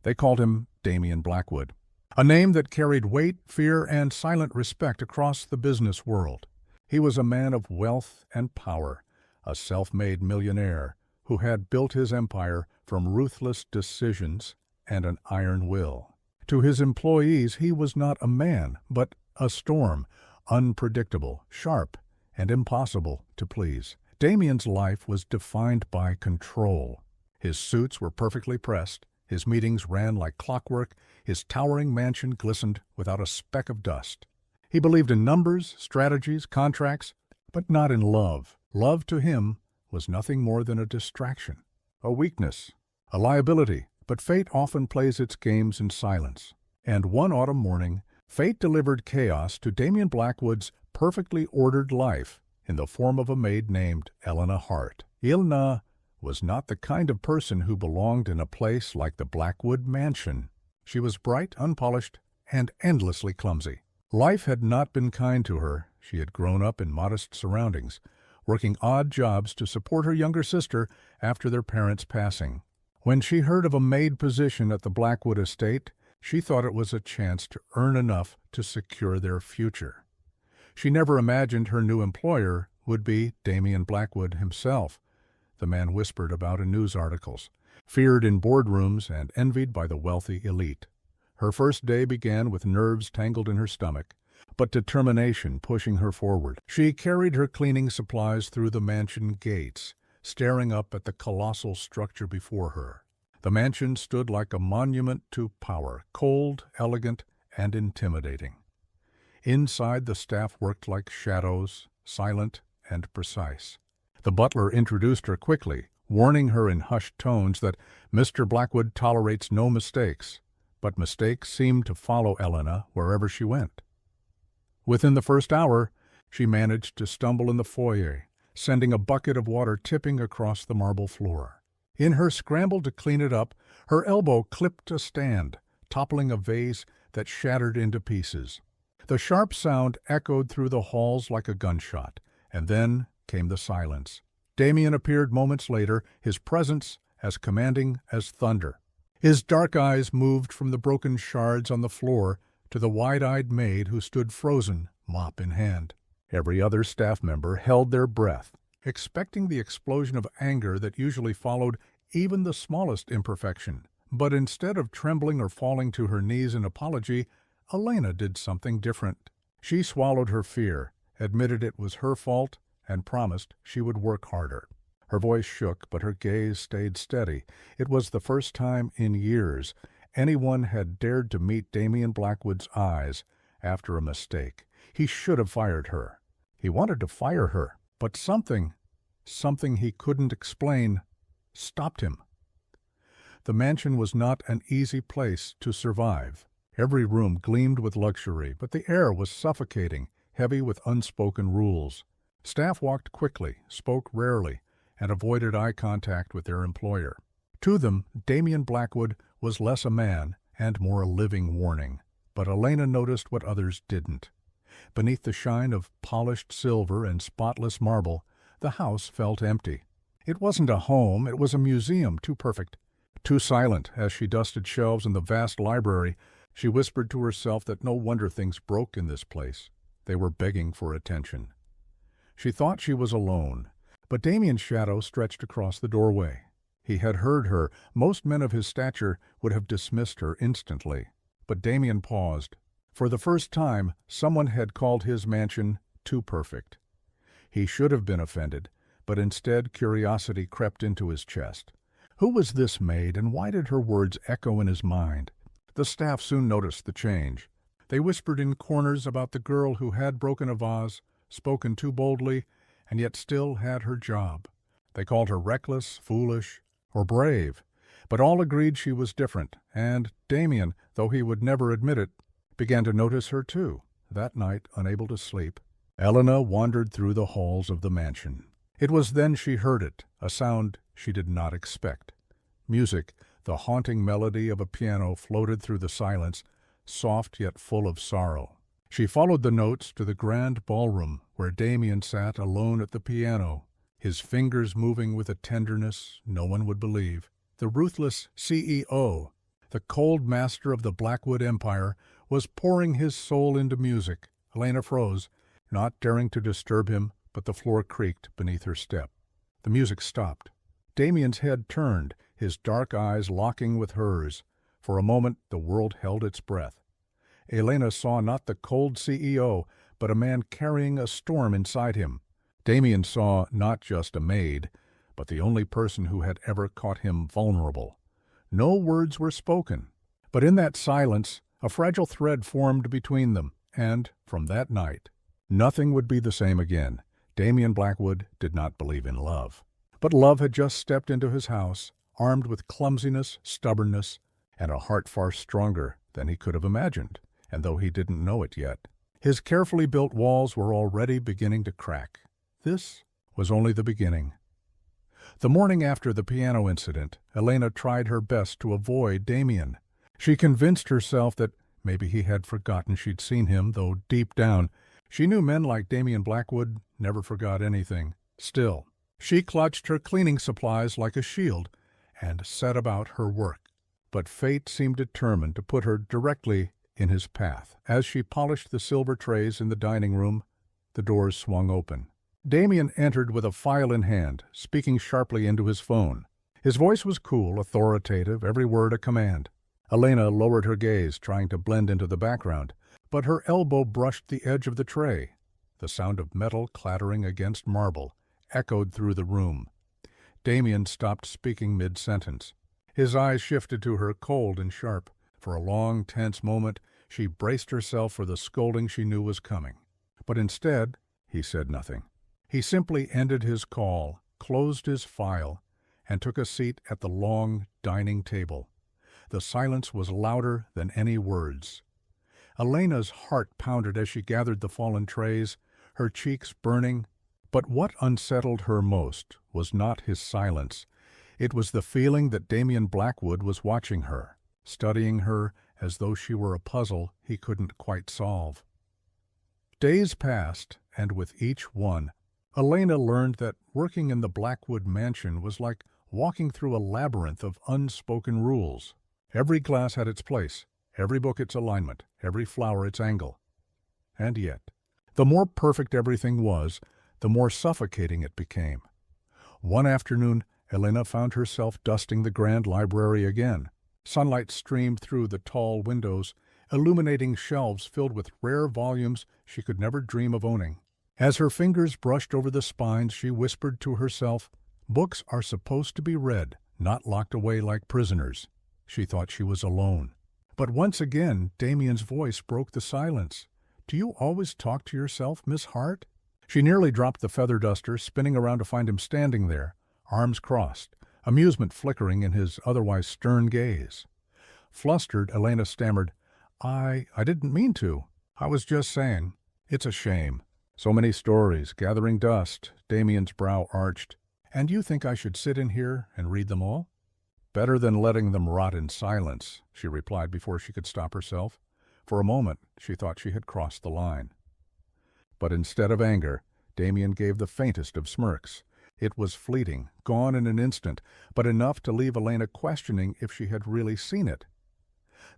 They called him Damien Blackwood, a name that carried weight, fear, and silent respect across the business world. He was a man of wealth and power, a self-made millionaire who had built his empire from ruthless decisions and an iron will. To his employees, he was not a man, but a storm, unpredictable, sharp, and impossible to please. Damien's life was defined by control. His suits were perfectly pressed, his meetings ran like clockwork, his towering mansion glistened without a speck of dust. He believed in numbers, strategies, contracts, but not in love. Love to him was nothing more than a distraction, a weakness, a liability. But fate often plays its games in silence. And one autumn morning, fate delivered chaos to Damien Blackwood's perfectly ordered life in the form of a maid named Elena Hart. Elena was not the kind of person who belonged in a place like the Blackwood mansion. She was bright, unpolished, and endlessly clumsy. Life had not been kind to her. She had grown up in modest surroundings, working odd jobs to support her younger sister after their parents' passing. When she heard of a maid position at the Blackwood estate, she thought it was a chance to earn enough to secure their future. She never imagined her new employer would be Damien Blackwood himself, the man whispered about in news articles, feared in boardrooms and envied by the wealthy elite. Her first day began with nerves tangled in her stomach, but determination pushing her forward. She carried her cleaning supplies through the mansion gates, staring up at the colossal structure before her. The mansion stood like a monument to power, cold, elegant, and intimidating. Inside, the staff worked like shadows, silent and precise. The butler introduced her quickly, warning her in hushed tones that Mr. Blackwood tolerates no mistakes, but mistakes seemed to follow Elena wherever she went. Within the first hour, she managed to stumble in the foyer, sending a bucket of water tipping across the marble floor. In her scramble to clean it up, her elbow clipped a stand, toppling a vase that shattered into pieces. The sharp sound echoed through the halls like a gunshot, and then came the silence. Damien appeared moments later, his presence as commanding as thunder. His dark eyes moved from the broken shards on the floor to the wide-eyed maid who stood frozen, mop in hand. Every other staff member held their breath, expecting the explosion of anger that usually followed even the smallest imperfection. But instead of trembling or falling to her knees in apology, Elena did something different. She swallowed her fear, admitted it was her fault, and promised she would work harder. Her voice shook, but her gaze stayed steady. It was the first time in years anyone had dared to meet Damien Blackwood's eyes after a mistake. He should have fired her. He wanted to fire her, but something he couldn't explain, stopped him. The mansion was not an easy place to survive. Every room gleamed with luxury, but the air was suffocating, heavy with unspoken rules. Staff walked quickly, spoke rarely, and avoided eye contact with their employer. To them, Damien Blackwood was less a man and more a living warning. But Elena noticed what others didn't. Beneath the shine of polished silver and spotless marble, the house felt empty. It wasn't a home, it was a museum, too perfect, too silent. As she dusted shelves in the vast library, she whispered to herself that no wonder things broke in this place. They were begging for attention. She thought she was alone, but Damien's shadow stretched across the doorway. He had heard her. Most men of his stature would have dismissed her instantly. But Damien paused. For the first time, someone had called his mansion too perfect. He should have been offended, but instead curiosity crept into his chest. Who was this maid, and why did her words echo in his mind? The staff soon noticed the change. They whispered in corners about the girl who had broken a vase, spoken too boldly, and yet still had her job. They called her reckless, foolish, or brave, but all agreed she was different, and Damien, though he would never admit it, began to notice her too. That night, unable to sleep, Elena wandered through the halls of the mansion. It was then she heard it, a sound she did not expect. Music, the haunting melody of a piano, floated through the silence, soft yet full of sorrow. She followed the notes to the grand ballroom, where Damien sat alone at the piano, his fingers moving with a tenderness no one would believe. The ruthless CEO, the cold master of the Blackwood Empire, was pouring his soul into music. Elena froze, not daring to disturb him, but the floor creaked beneath her step. The music stopped. Damien's head turned, his dark eyes locking with hers. For a moment the world held its breath. Elena saw not the cold CEO, but a man carrying a storm inside him. Damien saw not just a maid, but the only person who had ever caught him vulnerable. No words were spoken, but in that silence a fragile thread formed between them, and, from that night, nothing would be the same again. Damien Blackwood did not believe in love. But love had just stepped into his house, armed with clumsiness, stubbornness, and a heart far stronger than he could have imagined, and though he didn't know it yet. His carefully built walls were already beginning to crack. This was only the beginning. The morning after the piano incident, Elena tried her best to avoid Damien. She convinced herself that maybe he had forgotten she'd seen him, though deep down, she knew men like Damien Blackwood never forgot anything. Still, she clutched her cleaning supplies like a shield and set about her work. But fate seemed determined to put her directly in his path. As she polished the silver trays in the dining room, the doors swung open. Damien entered with a file in hand, speaking sharply into his phone. His voice was cool, authoritative, every word a command. Elena lowered her gaze, trying to blend into the background, but her elbow brushed the edge of the tray. The sound of metal clattering against marble echoed through the room. Damien stopped speaking mid-sentence. His eyes shifted to her, cold and sharp. For a long, tense moment, she braced herself for the scolding she knew was coming. But instead, he said nothing. He simply ended his call, closed his file, and took a seat at the long dining table. The silence was louder than any words. Elena's heart pounded as she gathered the fallen trays, her cheeks burning. But what unsettled her most was not his silence. It was the feeling that Damien Blackwood was watching her, studying her as though she were a puzzle he couldn't quite solve. Days passed, and with each one, Elena learned that working in the Blackwood mansion was like walking through a labyrinth of unspoken rules. Every glass had its place, every book its alignment, every flower its angle. And yet, the more perfect everything was, the more suffocating it became. One afternoon, Elena found herself dusting the grand library again. Sunlight streamed through the tall windows, illuminating shelves filled with rare volumes she could never dream of owning. As her fingers brushed over the spines, she whispered to herself, "Books are supposed to be read, not locked away like prisoners." She thought she was alone. But once again, Damien's voice broke the silence. "Do you always talk to yourself, Miss Hart?" She nearly dropped the feather duster, spinning around to find him standing there, arms crossed, amusement flickering in his otherwise stern gaze. Flustered, Elena stammered, I didn't mean to. I was just saying. It's a shame. So many stories, gathering dust." Damien's brow arched. "And you think I should sit in here and read them all?" "Better than letting them rot in silence," she replied before she could stop herself. For a moment, she thought she had crossed the line. But instead of anger, Damien gave the faintest of smirks. It was fleeting, gone in an instant, but enough to leave Elena questioning if she had really seen it.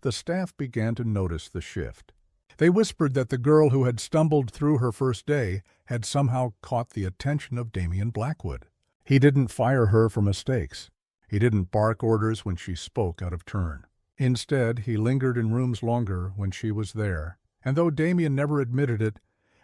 The staff began to notice the shift. They whispered that the girl who had stumbled through her first day had somehow caught the attention of Damien Blackwood. He didn't fire her for mistakes. He didn't bark orders when she spoke out of turn. Instead, he lingered in rooms longer when she was there, and though Damien never admitted it,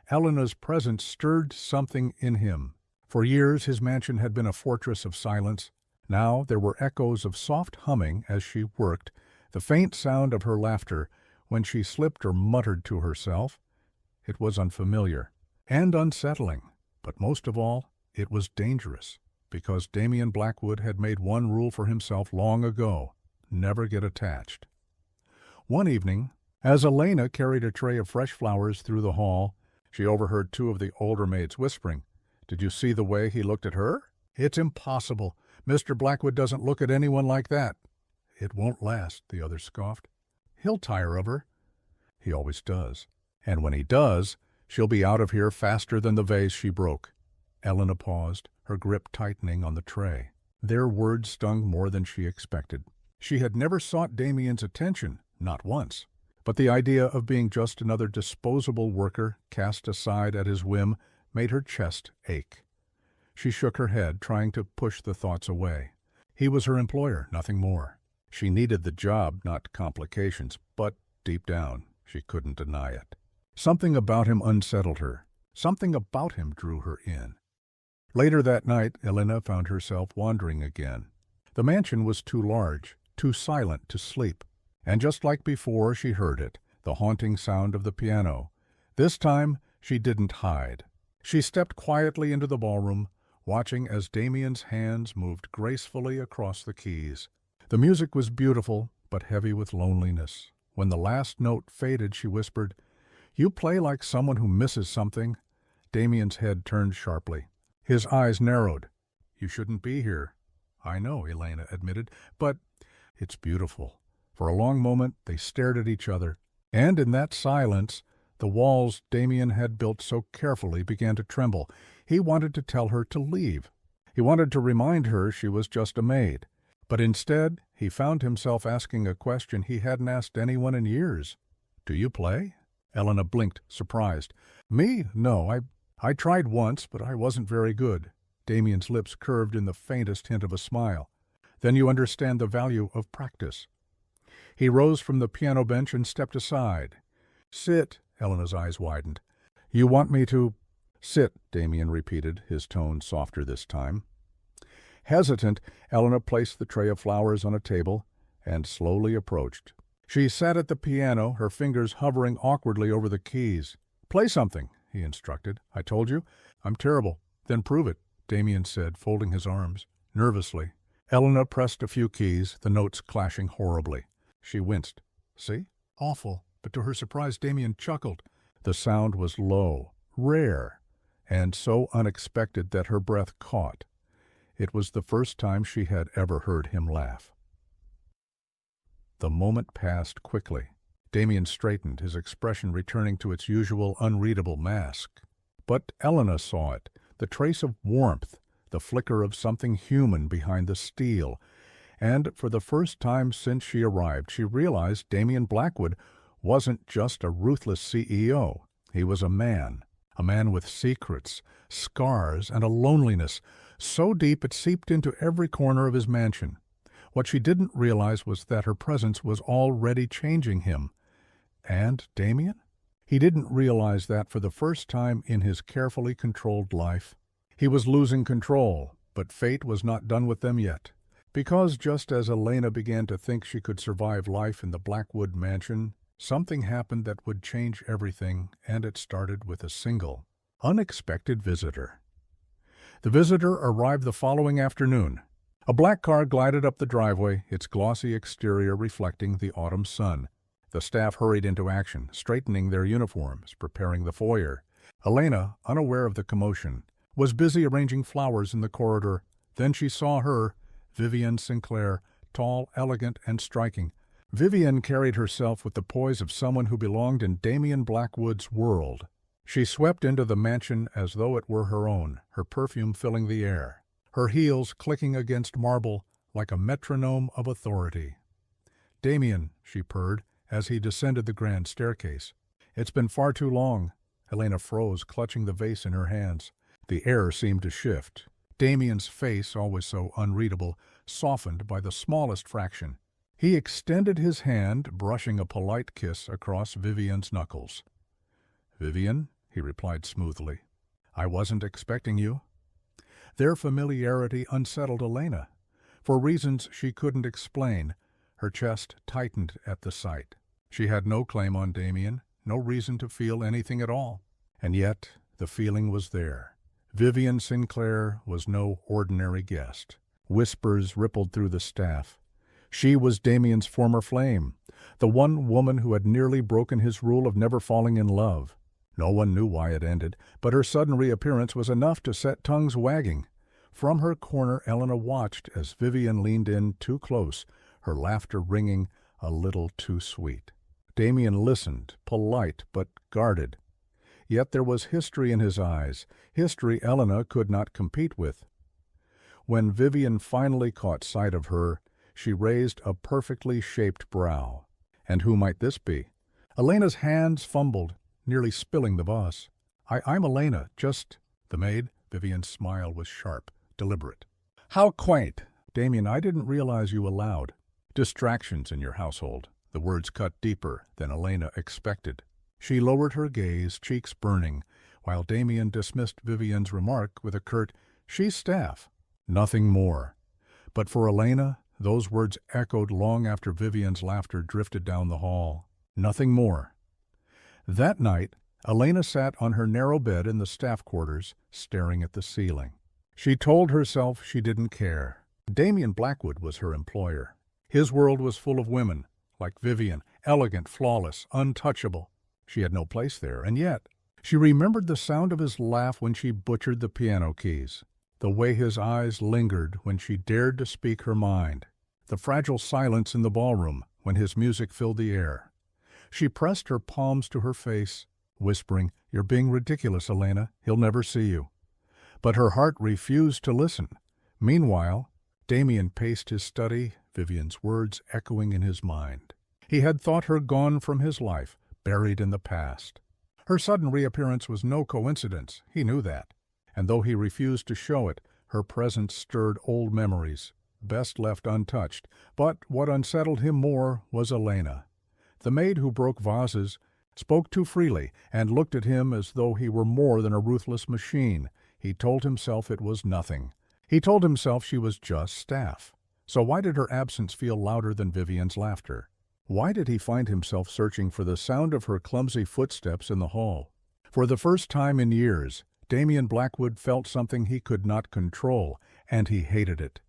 Elena's presence stirred something in him. For years his mansion had been a fortress of silence. Now there were echoes of soft humming as she worked, the faint sound of her laughter when she slipped or muttered to herself. It was unfamiliar and unsettling, but most of all, it was dangerous, because Damien Blackwood had made one rule for himself long ago: never get attached. One evening, as Elena carried a tray of fresh flowers through the hall, she overheard two of the older maids whispering, "Did you see the way he looked at her? It's impossible. Mr. Blackwood doesn't look at anyone like that." "It won't last," the other scoffed. "He'll tire of her." "He always does. And when he does, she'll be out of here faster than the vase she broke." Elena paused, her grip tightening on the tray. Their words stung more than she expected. She had never sought Damien's attention, not once. But the idea of being just another disposable worker cast aside at his whim made her chest ache. She shook her head, trying to push the thoughts away. He was her employer, nothing more. She needed the job, not complications, but deep down, she couldn't deny it. Something about him unsettled her. Something about him drew her in. Later that night, Elena found herself wandering again. The mansion was too large, too silent to sleep. And just like before, she heard it, the haunting sound of the piano. This time, she didn't hide. She stepped quietly into the ballroom, watching as Damien's hands moved gracefully across the keys. The music was beautiful, but heavy with loneliness. When the last note faded, she whispered, "You play like someone who misses something." Damien's head turned sharply. His eyes narrowed. "You shouldn't be here." "I know," Elena admitted, "but it's beautiful." For a long moment they stared at each other, and in that silence the walls Damien had built so carefully began to tremble. He wanted to tell her to leave. He wanted to remind her she was just a maid. But instead he found himself asking a question he hadn't asked anyone in years. "Do you play?" Elena blinked, surprised. "Me? No, I tried once, but I wasn't very good." Damien's lips curved in the faintest hint of a smile. "Then you understand the value of practice." He rose from the piano bench and stepped aside. "Sit." Elena's eyes widened. "You want me to—" "Sit," Damien repeated, his tone softer this time. Hesitant, Elena placed the tray of flowers on a table and slowly approached. She sat at the piano, her fingers hovering awkwardly over the keys. "Play something," he instructed. "I told you. I'm terrible." "Then prove it," Damien said, folding his arms. Nervously, Elena pressed a few keys, the notes clashing horribly. She winced. "See? Awful." But to her surprise, Damien chuckled. The sound was low, rare, and so unexpected that her breath caught. It was the first time she had ever heard him laugh. The moment passed quickly. Damien straightened, his expression returning to its usual unreadable mask. But Elena saw it, the trace of warmth, the flicker of something human behind the steel. And for the first time since she arrived, she realized Damien Blackwood wasn't just a ruthless CEO. He was a man with secrets, scars, and a loneliness so deep it seeped into every corner of his mansion. What she didn't realize was that her presence was already changing him. And Damien? He didn't realize that for the first time in his carefully controlled life. He was losing control, but fate was not done with them yet. Because just as Elena began to think she could survive life in the Blackwood mansion, something happened that would change everything, and it started with a single, unexpected visitor. The visitor arrived the following afternoon. A black car glided up the driveway, its glossy exterior reflecting the autumn sun. The staff hurried into action, straightening their uniforms, preparing the foyer. Elena, unaware of the commotion, was busy arranging flowers in the corridor. Then she saw her, Vivian Sinclair, tall, elegant, and striking. Vivian carried herself with the poise of someone who belonged in Damien Blackwood's world. She swept into the mansion as though it were her own, her perfume filling the air, her heels clicking against marble like a metronome of authority. "Damien," she purred as he descended the grand staircase. "It's been far too long." Elena froze, clutching the vase in her hands. The air seemed to shift. Damien's face, always so unreadable, softened by the smallest fraction. He extended his hand, brushing a polite kiss across Vivian's knuckles. "Vivian," he replied smoothly, "I wasn't expecting you." Their familiarity unsettled Elena. For reasons she couldn't explain, her chest tightened at the sight. She had no claim on Damien, no reason to feel anything at all. And yet the feeling was there. Vivian Sinclair was no ordinary guest. Whispers rippled through the staff. She was Damien's former flame, the one woman who had nearly broken his rule of never falling in love. No one knew why it ended, but her sudden reappearance was enough to set tongues wagging. From her corner, Elena watched as Vivian leaned in too close, her laughter ringing a little too sweet. Damien listened, polite but guarded. Yet there was history in his eyes, history Elena could not compete with. When Vivian finally caught sight of her, She raised a perfectly shaped brow. And who might this be? Elena's hands fumbled, nearly spilling the vase. I'm Elena, just— The maid? Vivian's smile was sharp, deliberate. How quaint! Damien, I didn't realize you allowed distractions in your household. The words cut deeper than Elena expected. She lowered her gaze, cheeks burning, while Damien dismissed Vivian's remark with a curt, "She's staff." Nothing more. But for Elena, those words echoed long after Vivian's laughter drifted down the hall. Nothing more. That night, Elena sat on her narrow bed in the staff quarters, staring at the ceiling. She told herself she didn't care. Damien Blackwood was her employer. His world was full of women, like Vivian, elegant, flawless, untouchable. She had no place there, and yet she remembered the sound of his laugh when she butchered the piano keys, the way his eyes lingered when she dared to speak her mind, the fragile silence in the ballroom when his music filled the air. She pressed her palms to her face, whispering, "You're being ridiculous, Elena. He'll never see you." But her heart refused to listen. Meanwhile, Damien paced his study, Vivian's words echoing in his mind. He had thought her gone from his life, buried in the past. Her sudden reappearance was no coincidence, he knew that. And though he refused to show it, her presence stirred old memories, best left untouched. But what unsettled him more was Elena. The maid who broke vases spoke too freely and looked at him as though he were more than a ruthless machine. He told himself it was nothing. He told himself she was just staff. So why did her absence feel louder than Vivian's laughter? Why did he find himself searching for the sound of her clumsy footsteps in the hall? For the first time in years, Damien Blackwood felt something he could not control, and he hated it.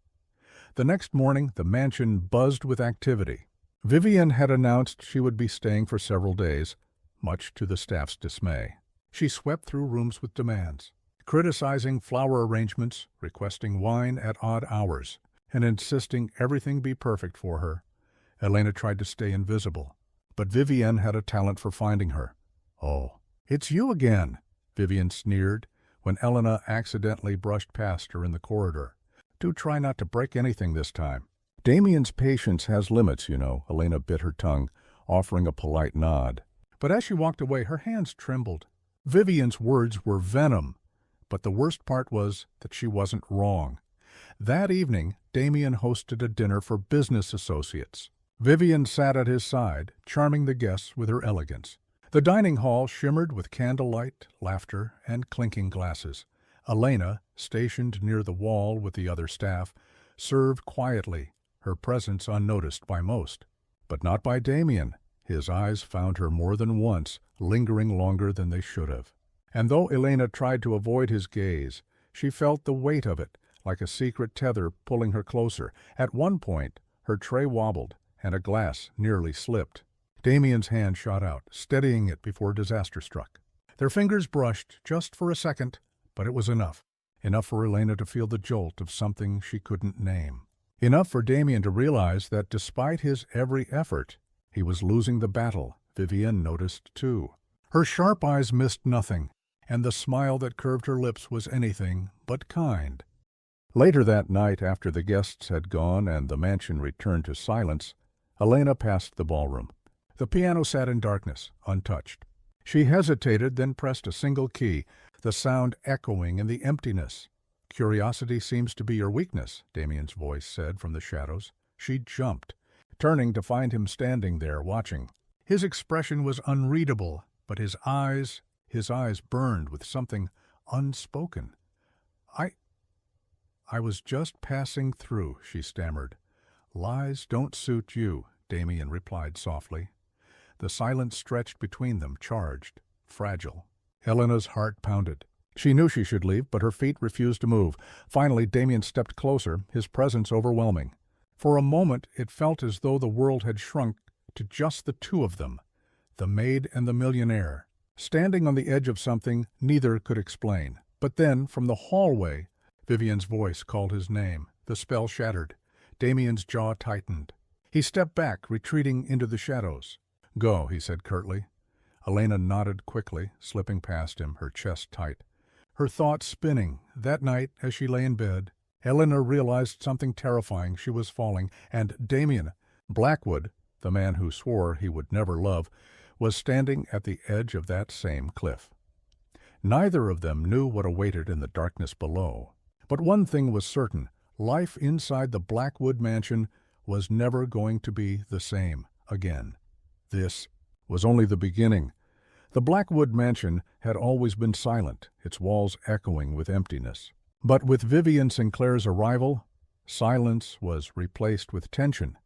The next morning, the mansion buzzed with activity. Vivian had announced she would be staying for several days, much to the staff's dismay. She swept through rooms with demands, criticizing flower arrangements, requesting wine at odd hours, and insisting everything be perfect for her. Elena tried to stay invisible, but Vivian had a talent for finding her. "Oh, it's you again," Vivian sneered when Elena accidentally brushed past her in the corridor. "Do try not to break anything this time." "Damien's patience has limits, you know," Elena bit her tongue, offering a polite nod. But as she walked away, her hands trembled. Vivian's words were venom, but the worst part was that she wasn't wrong. That evening, Damien hosted a dinner for business associates. Vivian sat at his side, charming the guests with her elegance. The dining hall shimmered with candlelight, laughter, and clinking glasses. Elena, stationed near the wall with the other staff, served quietly, her presence unnoticed by most. But not by Damien. His eyes found her more than once, lingering longer than they should have. And though Elena tried to avoid his gaze, she felt the weight of it, like a secret tether pulling her closer. At one point, her tray wobbled, and a glass nearly slipped. Damien's hand shot out, steadying it before disaster struck. Their fingers brushed just for a second, but it was enough. Enough for Elena to feel the jolt of something she couldn't name. Enough for Damien to realize that despite his every effort, he was losing the battle. Vivian noticed too. Her sharp eyes missed nothing, and the smile that curved her lips was anything but kind. Later that night, after the guests had gone and the mansion returned to silence, Elena passed the ballroom. The piano sat in darkness, untouched. She hesitated, then pressed a single key, the sound echoing in the emptiness. "Curiosity seems to be your weakness," Damien's voice said from the shadows. She jumped, turning to find him standing there, watching. His expression was unreadable, but his eyes burned with something unspoken. I was just passing through," she stammered. "Lies don't suit you," Damien replied softly. The silence stretched between them, charged, fragile. Elena's heart pounded. She knew she should leave, but her feet refused to move. Finally, Damien stepped closer, his presence overwhelming. For a moment, it felt as though the world had shrunk to just the two of them, the maid and the millionaire, standing on the edge of something neither could explain. But then, from the hallway, Vivian's voice called his name. The spell shattered. Damien's jaw tightened. He stepped back, retreating into the shadows. "Go," he said curtly. Elena nodded quickly, slipping past him, her chest tight. Her thoughts spinning. That night, as she lay in bed, Helena realized something terrifying. She was falling, and Damien Blackwood, the man who swore he would never love, was standing at the edge of that same cliff. Neither of them knew what awaited in the darkness below. But one thing was certain: life inside the Blackwood mansion was never going to be the same again. This was only the beginning. The Blackwood mansion had always been silent, its walls echoing with emptiness. But with Vivian Sinclair's arrival, silence was replaced with tension.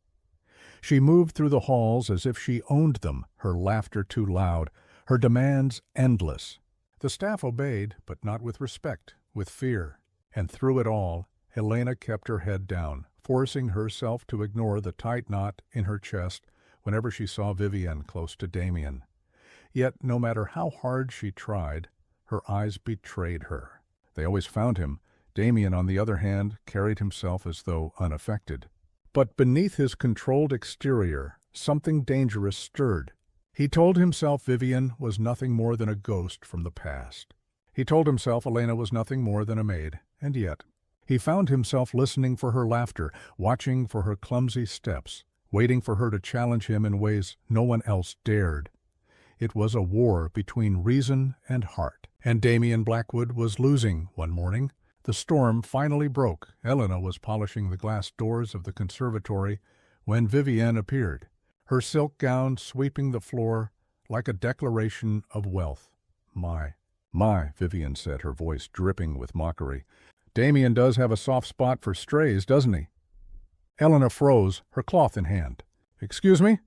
She moved through the halls as if she owned them, her laughter too loud, her demands endless. The staff obeyed, but not with respect, with fear. And through it all, Helena kept her head down, forcing herself to ignore the tight knot in her chest whenever she saw Vivian close to Damien. Yet, no matter how hard she tried, her eyes betrayed her. They always found him. Damien, on the other hand, carried himself as though unaffected. But beneath his controlled exterior, something dangerous stirred. He told himself Vivian was nothing more than a ghost from the past. He told himself Helena was nothing more than a maid, and yet he found himself listening for her laughter, watching for her clumsy steps, waiting for her to challenge him in ways no one else dared. It was a war between reason and heart, and Damien Blackwood was losing one morning. The storm finally broke. Helena was polishing the glass doors of the conservatory when Vivian appeared, her silk gown sweeping the floor like a declaration of wealth. My, Vivian said, her voice dripping with mockery. Damien does have a soft spot for strays, doesn't he? Helena froze, her cloth in hand. Excuse me?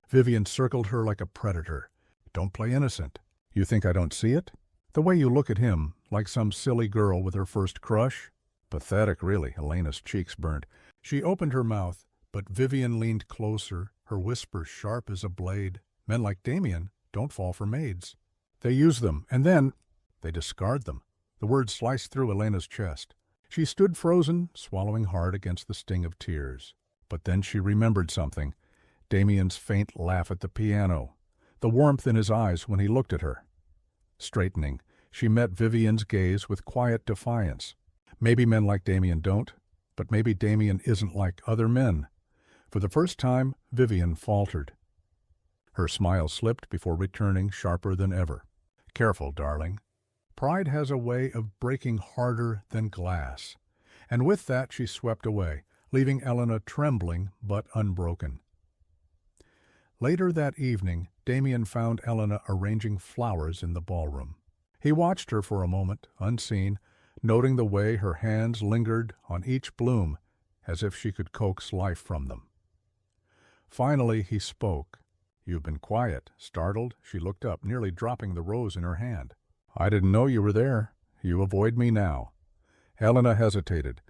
Vivian circled her like a predator. Don't play innocent. You think I don't see it? The way you look at him, like some silly girl with her first crush? Pathetic, really. Helena's cheeks burned. She opened her mouth, but Vivian leaned closer, her whisper sharp as a blade. Men like Damien don't fall for maids. They use them, and then they discard them. The words sliced through Helena's chest. She stood frozen, swallowing hard against the sting of tears. But then she remembered something. Damien's faint laugh at the piano, the warmth in his eyes when he looked at her. Straightening, she met Vivian's gaze with quiet defiance. Maybe men like Damien don't, but maybe Damien isn't like other men. For the first time, Vivian faltered. Her smile slipped before returning sharper than ever. Careful, darling. Pride has a way of breaking harder than glass. And with that she swept away, leaving Helena trembling but unbroken. Later that evening, Damien found Helena arranging flowers in the ballroom. He watched her for a moment, unseen, noting the way her hands lingered on each bloom, as if she could coax life from them. Finally he spoke. You've been quiet. Startled, she looked up, nearly dropping the rose in her hand. I didn't know you were there. You avoid me now. Helena hesitated.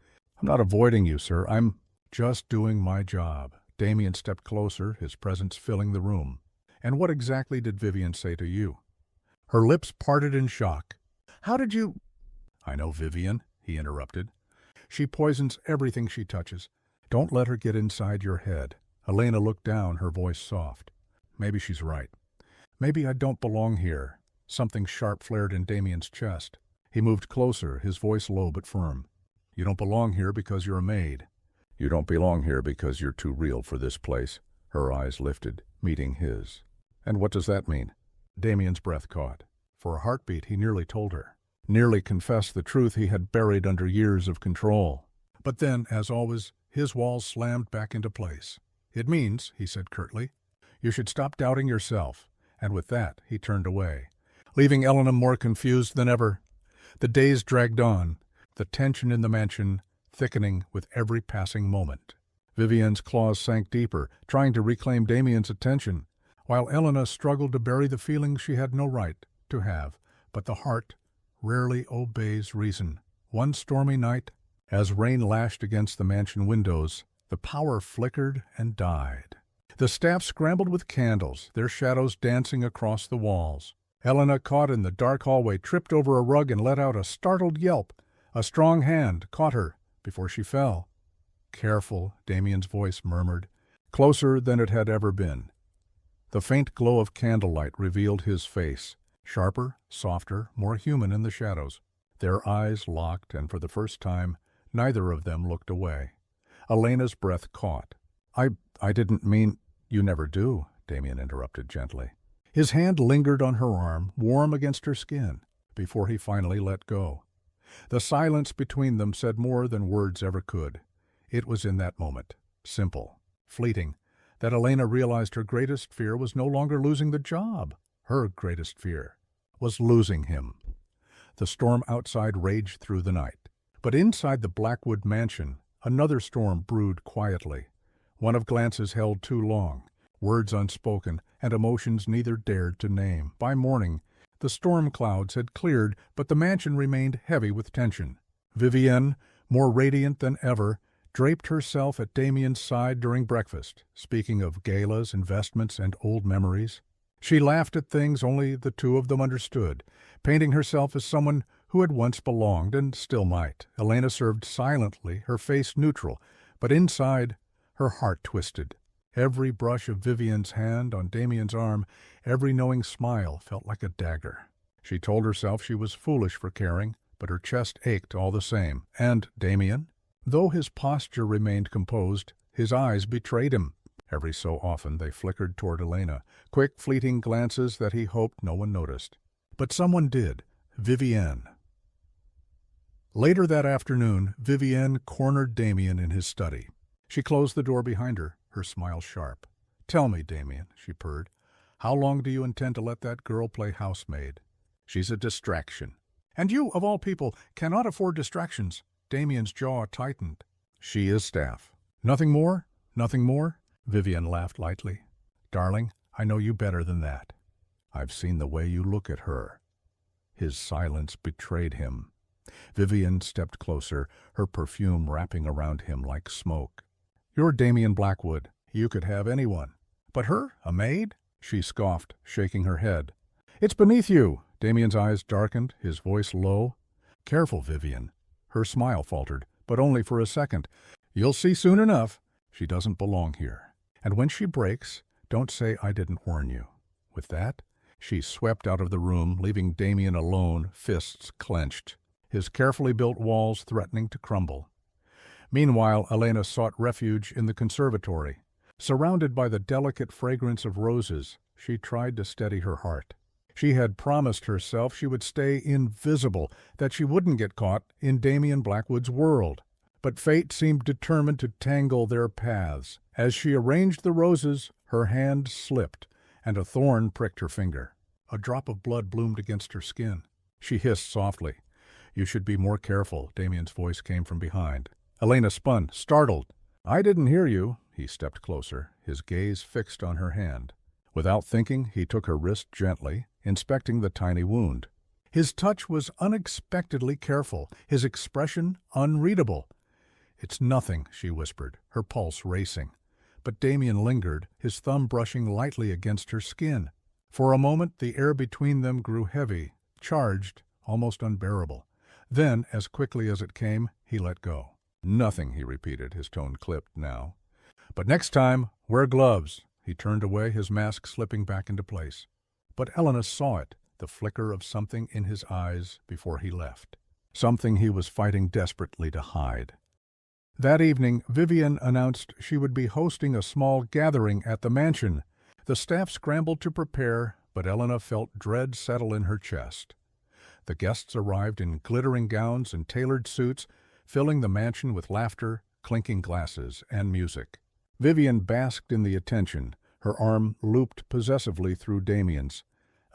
I'm not avoiding you, sir. I'm just doing my job. Damien stepped closer, his presence filling the room. And what exactly did Vivian say to you? Her lips parted in shock. How did you... I know Vivian, he interrupted. She poisons everything she touches. Don't let her get inside your head. Helena looked down, her voice soft. Maybe she's right. Maybe I don't belong here. Something sharp flared in Damien's chest. He moved closer, his voice low but firm. You don't belong here because you're a maid. You don't belong here because you're too real for this place. Her eyes lifted, meeting his. And what does that mean? Damien's breath caught. For a heartbeat, he nearly told her. Nearly confessed the truth he had buried under years of control. But then, as always, his walls slammed back into place. It means, he said curtly, you should stop doubting yourself. And with that, he turned away, leaving Helena more confused than ever. The days dragged on, the tension in the mansion thickening with every passing moment. Vivian's claws sank deeper, trying to reclaim Damien's attention, while Helena struggled to bury the feelings she had no right to have. But the heart rarely obeys reason. One stormy night, as rain lashed against the mansion windows, the power flickered and died. The staff scrambled with candles, their shadows dancing across the walls. Helena, caught in the dark hallway, tripped over a rug and let out a startled yelp. A strong hand caught her before she fell. Careful, Damien's voice murmured, closer than it had ever been. The faint glow of candlelight revealed his face, sharper, softer, more human in the shadows. Their eyes locked, and for the first time, Neither of them looked away. Elena's breath caught. I didn't mean—" "You never do," Damien interrupted gently. His hand lingered on her arm, warm against her skin, before he finally let go. The silence between them said more than words ever could. It was in that moment, simple, fleeting, that Elena realized her greatest fear was no longer losing the job. Her greatest fear was losing him. The storm outside raged through the night. But inside the Blackwood mansion, another storm brewed quietly. One of glances held too long, words unspoken, and emotions neither dared to name. By morning, the storm clouds had cleared, but the mansion remained heavy with tension. Vivienne, more radiant than ever, draped herself at Damien's side during breakfast, speaking of galas, investments, and old memories. She laughed at things only the two of them understood, painting herself as someone who had once belonged and still might. Elena served silently, her face neutral, but inside, her heart twisted. Every brush of Vivienne's hand on Damien's arm, every knowing smile felt like a dagger. She told herself she was foolish for caring, but her chest ached all the same. And Damien? Though his posture remained composed, his eyes betrayed him. Every so often they flickered toward Elena, quick, fleeting glances that he hoped no one noticed. But someone did. Vivienne. Later that afternoon, Vivienne cornered Damien in his study. She closed the door behind her, her smile sharp. "Tell me, Damien," she purred, "how long do you intend to let that girl play housemaid? She's a distraction. And you, of all people, cannot afford distractions." Damien's jaw tightened. "She is staff." "Nothing more? Nothing more?" Vivienne laughed lightly. "Darling, I know you better than that. I've seen the way you look at her." His silence betrayed him. Vivienne stepped closer, her perfume wrapping around him like smoke. "You're Damien Blackwood. You could have anyone. But her? A maid?" She scoffed, shaking her head. "It's beneath you." Damien's eyes darkened, his voice low. "Careful, Vivienne." Her smile faltered, but only for a second. "You'll see soon enough. She doesn't belong here. And when she breaks, don't say I didn't warn you." With that, she swept out of the room, leaving Damien alone, fists clenched, his carefully built walls threatening to crumble. Meanwhile, Elena sought refuge in the conservatory. Surrounded by the delicate fragrance of roses, she tried to steady her heart. She had promised herself she would stay invisible, that she wouldn't get caught in Damien Blackwood's world. But fate seemed determined to tangle their paths. As she arranged the roses, her hand slipped, and a thorn pricked her finger. A drop of blood bloomed against her skin. She hissed softly. "You should be more careful," Damien's voice came from behind. Elena spun, startled. "I didn't hear you." He stepped closer, his gaze fixed on her hand. Without thinking, he took her wrist gently, inspecting the tiny wound. His touch was unexpectedly careful, his expression unreadable. "It's nothing," she whispered, her pulse racing. But Damien lingered, his thumb brushing lightly against her skin. For a moment, the air between them grew heavy, charged, almost unbearable. Then, as quickly as it came, he let go. "Nothing," he repeated, his tone clipped now. "But next time, wear gloves." He turned away, his mask slipping back into place. But Elena saw it, the flicker of something in his eyes before he left. Something he was fighting desperately to hide. That evening, Vivienne announced she would be hosting a small gathering at the mansion. The staff scrambled to prepare, but Elena felt dread settle in her chest. The guests arrived in glittering gowns and tailored suits, filling the mansion with laughter, clinking glasses, and music. Vivienne basked in the attention, her arm looped possessively through Damien's.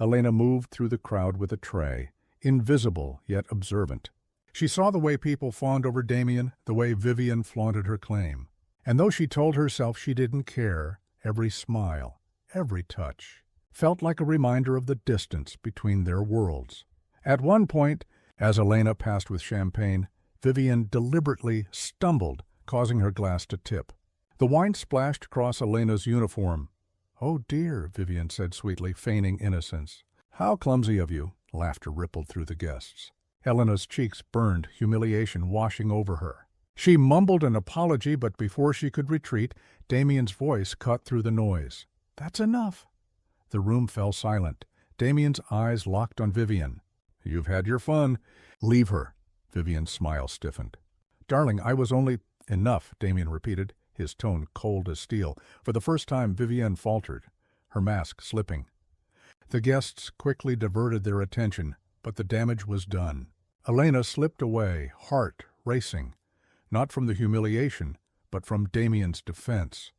Elena moved through the crowd with a tray, invisible yet observant. She saw the way people fawned over Damien, the way Vivienne flaunted her claim. And though she told herself she didn't care, every smile, every touch, felt like a reminder of the distance between their worlds. At one point, as Elena passed with champagne, Vivienne deliberately stumbled, causing her glass to tip. The wine splashed across Elena's uniform. "Oh dear," Vivienne said sweetly, feigning innocence. "How clumsy of you." Laughter rippled through the guests. Elena's cheeks burned, humiliation washing over her. She mumbled an apology, but before she could retreat, Damien's voice cut through the noise. "That's enough." The room fell silent. Damien's eyes locked on Vivienne. "You've had your fun." "Leave her." Vivienne's smile stiffened. Darling, I was only— Enough, Damien repeated, his tone cold as steel. For the first time, Vivienne faltered, her mask slipping. The guests quickly diverted their attention, but the damage was done. Elena slipped away, heart racing, not from the humiliation, but from Damien's defense.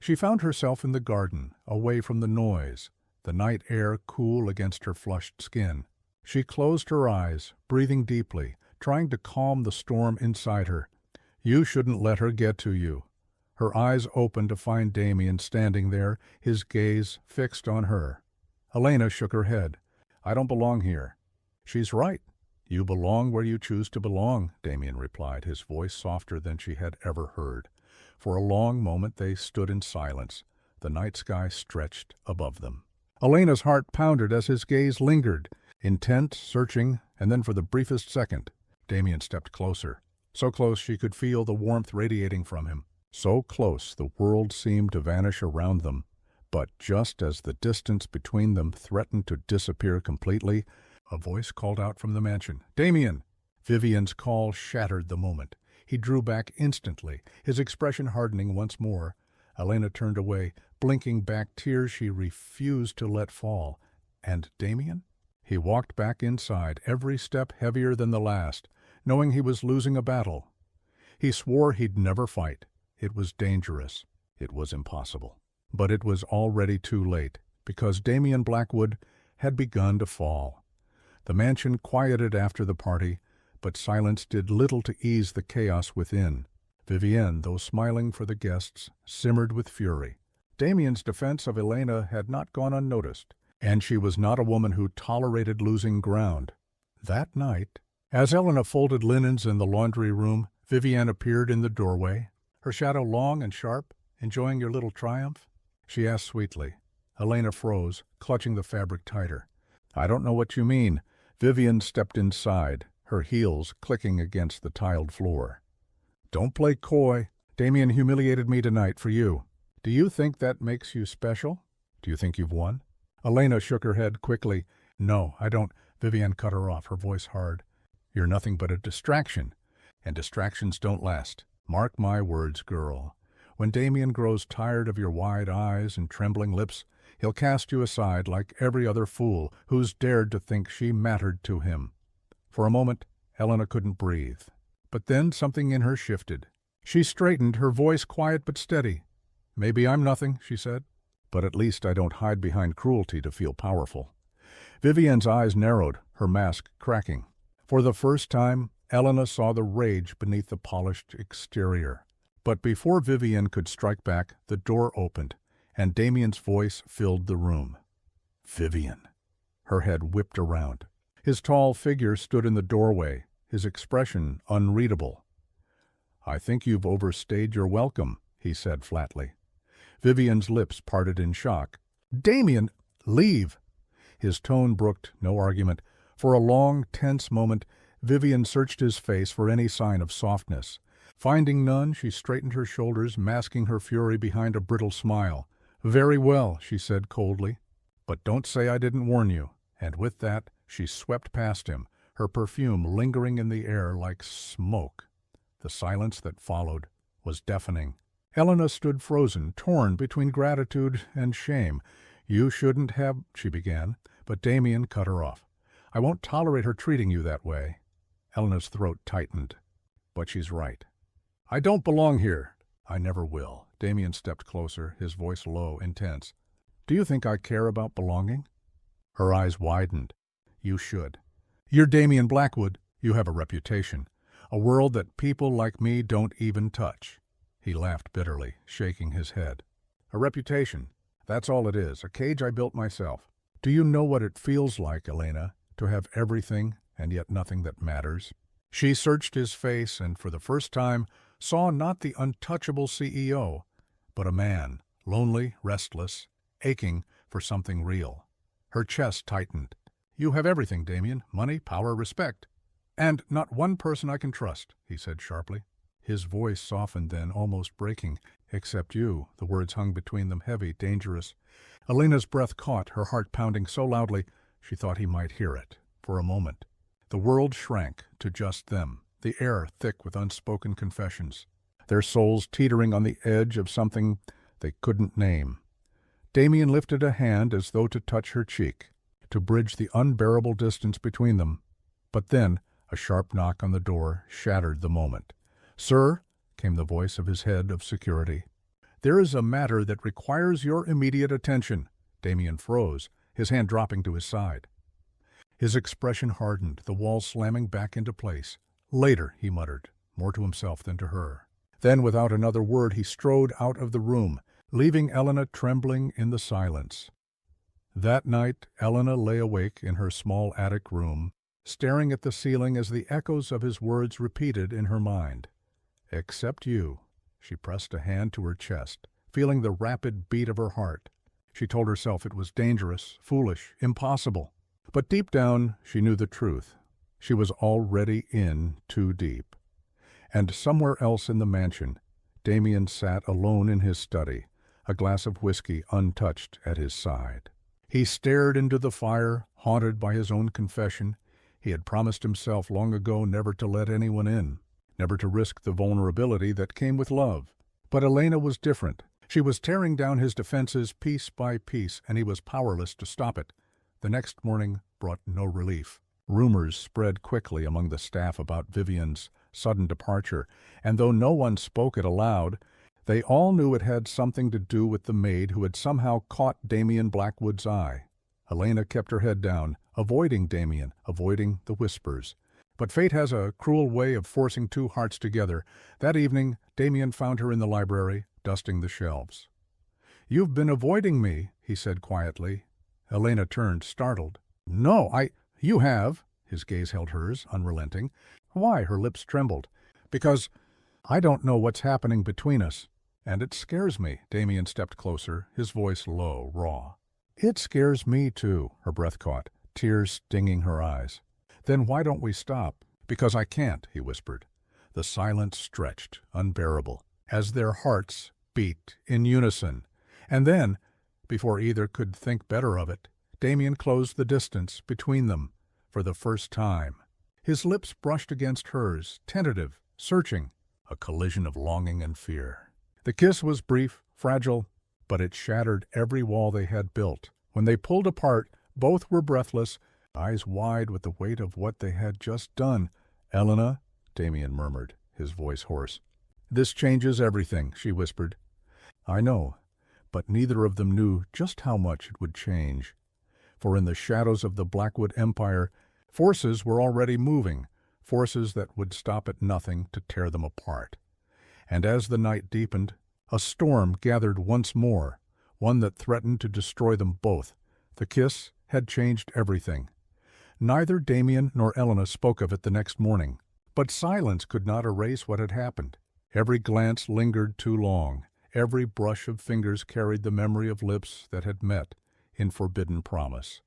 She found herself in the garden, away from the noise, the night air cool against her flushed skin. She closed her eyes, breathing deeply, trying to calm the storm inside her. You shouldn't let her get to you. Her eyes opened to find Damien standing there, his gaze fixed on her. Elena shook her head. I don't belong here. She's right. You belong where you choose to belong, Damien replied, his voice softer than she had ever heard. For a long moment they stood in silence, the night sky stretched above them. Elena's heart pounded as his gaze lingered, intent, searching, and then for the briefest second, Damien stepped closer. So close she could feel the warmth radiating from him. So close the world seemed to vanish around them. But just as the distance between them threatened to disappear completely, a voice called out from the mansion. Damien! Vivienne's call shattered the moment. He drew back instantly, his expression hardening once more. Elena turned away, blinking back tears she refused to let fall. And Damien? He walked back inside, every step heavier than the last, knowing he was losing a battle. He swore he'd never fight. It was dangerous. It was impossible. But it was already too late, because Damien Blackwood had begun to fall. The mansion quieted after the party, but silence did little to ease the chaos within. Vivienne, though smiling for the guests, simmered with fury. Damien's defense of Elena had not gone unnoticed, and she was not a woman who tolerated losing ground. That night, as Elena folded linens in the laundry room, Vivienne appeared in the doorway, her shadow long and sharp. Enjoying your little triumph? She asked sweetly. Elena froze, clutching the fabric tighter. I don't know what you mean. Vivienne stepped inside, her heels clicking against the tiled floor. Don't play coy. Damien humiliated me tonight for you. Do you think that makes you special? Do you think you've won? Elena shook her head quickly. No, I don't. Vivienne cut her off, her voice hard. You're nothing but a distraction, and distractions don't last. Mark my words, girl. When Damien grows tired of your wide eyes and trembling lips, he'll cast you aside like every other fool who's dared to think she mattered to him. For a moment, Elena couldn't breathe. But then something in her shifted. She straightened, her voice quiet but steady. Maybe I'm nothing, she said, but at least I don't hide behind cruelty to feel powerful. Vivienne's eyes narrowed, her mask cracking. For the first time, Elena saw the rage beneath the polished exterior. But before Vivienne could strike back, the door opened, and Damien's voice filled the room. Vivienne. Her head whipped around. His tall figure stood in the doorway, his expression unreadable. I think you've overstayed your welcome, he said flatly. Vivienne's lips parted in shock. Damien, leave! His tone brooked no argument. For a long, tense moment, Vivienne searched his face for any sign of softness. Finding none, she straightened her shoulders, masking her fury behind a brittle smile. Very well, she said coldly. But don't say I didn't warn you. And with that, she swept past him, her perfume lingering in the air like smoke. The silence that followed was deafening. Elena stood frozen, torn between gratitude and shame. You shouldn't have, she began, but Damien cut her off. I won't tolerate her treating you that way. Elena's throat tightened. But she's right. I don't belong here. I never will. Damien stepped closer, his voice low, intense. Do you think I care about belonging? Her eyes widened. You should. You're Damien Blackwood. You have a reputation. A world that people like me don't even touch. He laughed bitterly, shaking his head. A reputation. That's all it is, a cage I built myself. Do you know what it feels like, Elena, to have everything and yet nothing that matters? She searched his face and for the first time saw not the untouchable CEO, but a man, lonely, restless, aching for something real. Her chest tightened. You have everything, Damien. Money, power, respect. And not one person I can trust, he said sharply. His voice softened then, almost breaking. Except you. The words hung between them, heavy, dangerous. Elena's breath caught, her heart pounding so loudly she thought he might hear it. For a moment, the world shrank to just them. the air thick with unspoken confessions, their souls teetering on the edge of something they couldn't name. Damien lifted a hand as though to touch her cheek, to bridge the unbearable distance between them. But then a sharp knock on the door shattered the moment. "Sir," came the voice of his head of security. "There is a matter that requires your immediate attention." Damien froze, his hand dropping to his side. His expression hardened, the wall slamming back into place. "Later," he muttered, more to himself than to her. Then, without another word, he strode out of the room, leaving Elena trembling in the silence. That night, Elena lay awake in her small attic room, staring at the ceiling as the echoes of his words repeated in her mind. "Except you." She pressed a hand to her chest, feeling the rapid beat of her heart. She told herself it was dangerous, foolish, impossible. But deep down, she knew the truth. She was already in too deep. And somewhere else in the mansion, Damien sat alone in his study, a glass of whiskey untouched at his side. He stared into the fire, haunted by his own confession. He had promised himself long ago never to let anyone in, never to risk the vulnerability that came with love. But Elena was different. She was tearing down his defenses piece by piece, and he was powerless to stop it. The next morning brought no relief. Rumors spread quickly among the staff about Vivian's sudden departure, and though no one spoke it aloud, they all knew it had something to do with the maid who had somehow caught Damien Blackwood's eye. Elena kept her head down, avoiding Damien, avoiding the whispers. But fate has a cruel way of forcing two hearts together. That evening, Damien found her in the library, dusting the shelves. "You've been avoiding me," he said quietly. Elena turned, startled. "No, You have." His gaze held hers, unrelenting. "Why?" Her lips trembled. "Because I don't know what's happening between us. And it scares me." Damien stepped closer, his voice low, raw. "It scares me, too," her breath caught, tears stinging her eyes. "Then why don't we stop?" "Because I can't," he whispered. The silence stretched, unbearable, as their hearts beat in unison. And then, before either could think better of it, Damien closed the distance between them for the first time. His lips brushed against hers, tentative, searching, a collision of longing and fear. The kiss was brief, fragile, but it shattered every wall they had built. When they pulled apart, both were breathless, eyes wide with the weight of what they had just done. "Elena," Damien murmured, his voice hoarse. "This changes everything," she whispered. "I know," but neither of them knew just how much it would change. For in the shadows of the Blackwood Empire, forces were already moving, forces that would stop at nothing to tear them apart. And as the night deepened, a storm gathered once more, one that threatened to destroy them both. The kiss had changed everything. Neither Damien nor Elena spoke of it the next morning, but silence could not erase what had happened. Every glance lingered too long. Every brush of fingers carried the memory of lips that had met in forbidden promise.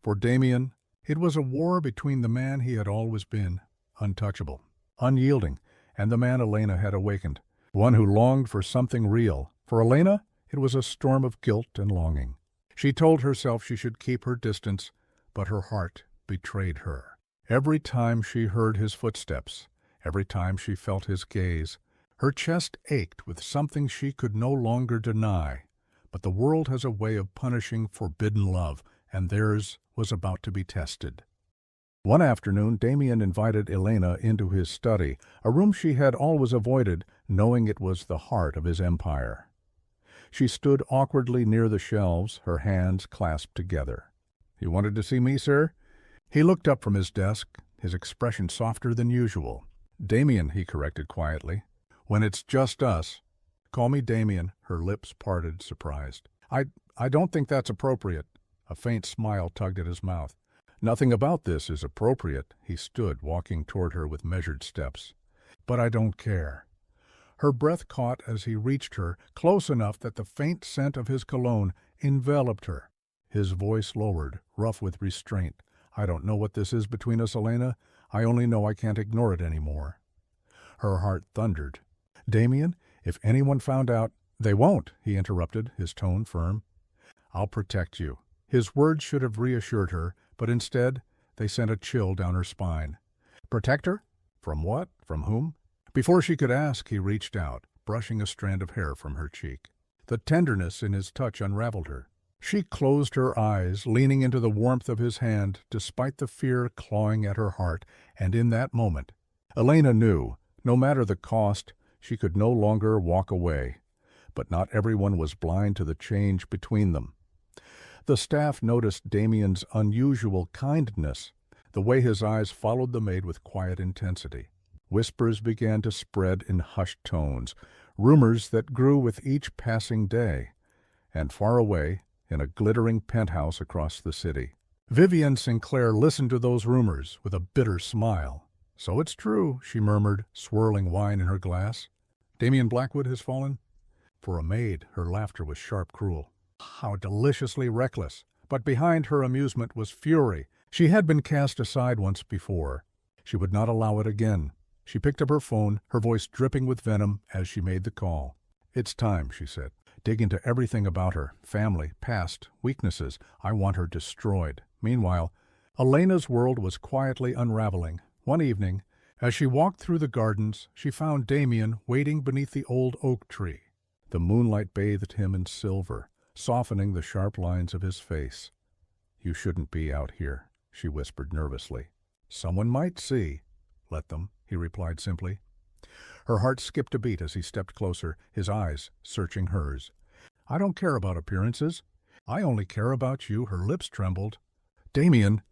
For Damien, it was a war between the man he had always been, untouchable, unyielding, and the man Elena had awakened, one who longed for something real. For Elena, it was a storm of guilt and longing. She told herself she should keep her distance, but her heart betrayed her. Every time she heard his footsteps, every time she felt his gaze, her chest ached with something she could no longer deny. But the world has a way of punishing forbidden love, and theirs was about to be tested. One afternoon, Damien invited Elena into his study, a room she had always avoided, knowing it was the heart of his empire. She stood awkwardly near the shelves, her hands clasped together. "You wanted to see me, sir?" He looked up from his desk, his expression softer than usual. "Damien," he corrected quietly. "When it's just us." "Call me Damien." Her lips parted, surprised. I don't think that's appropriate." A faint smile tugged at his mouth. "Nothing about this is appropriate." He stood, walking toward her with measured steps. "But I don't care." Her breath caught as he reached her, close enough that the faint scent of his cologne enveloped her. His voice lowered, rough with restraint. "I don't know what this is between us, Elena. I only know I can't ignore it anymore." Her heart thundered. "Damien, if anyone found out—" "They won't," he interrupted, his tone firm. "I'll protect you." His words should have reassured her, but instead they sent a chill down her spine. "Protect her? From what? From whom? Before she could ask, he reached out, brushing a strand of hair from her cheek. The tenderness in his touch unraveled her. She closed her eyes, leaning into the warmth of his hand, despite the fear clawing at her heart, and in that moment, Elena knew, no matter the cost, she could no longer walk away. But not everyone was blind to the change between them. The staff noticed Damien's unusual kindness, the way his eyes followed the maid with quiet intensity. Whispers began to spread in hushed tones, rumors that grew with each passing day. And far away, in a glittering penthouse across the city, Vivian Sinclair listened to those rumors with a bitter smile. "So it's true," she murmured, swirling wine in her glass. "Damien Blackwood has fallen?" For a maid, her laughter was sharp, cruel. How deliciously reckless! But behind her amusement was fury. She had been cast aside once before. She would not allow it again. She picked up her phone, her voice dripping with venom as she made the call. "It's time," she said. "Dig into everything about her, family, past, weaknesses. I want her destroyed." Meanwhile, Elena's world was quietly unraveling. One evening, as she walked through the gardens, she found Damien waiting beneath the old oak tree. The moonlight bathed him in silver, softening the sharp lines of his face. "You shouldn't be out here," she whispered nervously. "Someone might see." "Let them," he replied simply. Her heart skipped a beat as he stepped closer, his eyes searching hers. "I don't care about appearances. I only care about you." Her lips trembled. "Damien!"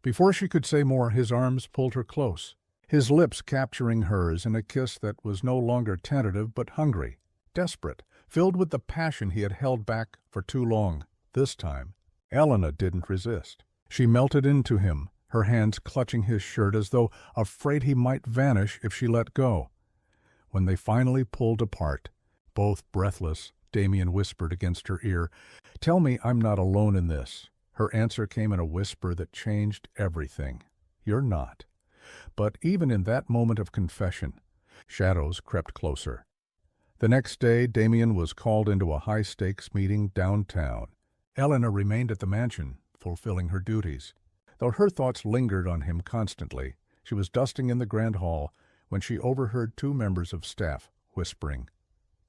Before she could say more, his arms pulled her close, his lips capturing hers in a kiss that was no longer tentative but hungry, desperate, filled with the passion he had held back for too long. This time, Elena didn't resist. She melted into him, her hands clutching his shirt as though afraid he might vanish if she let go. When they finally pulled apart, both breathless, Damien whispered against her ear, "Tell me I'm not alone in this." Her answer came in a whisper that changed everything. "You're not." But even in that moment of confession, shadows crept closer. The next day, Damien was called into a high-stakes meeting downtown. Elena remained at the mansion, fulfilling her duties. Though her thoughts lingered on him constantly, she was dusting in the grand hall when she overheard two members of staff whispering,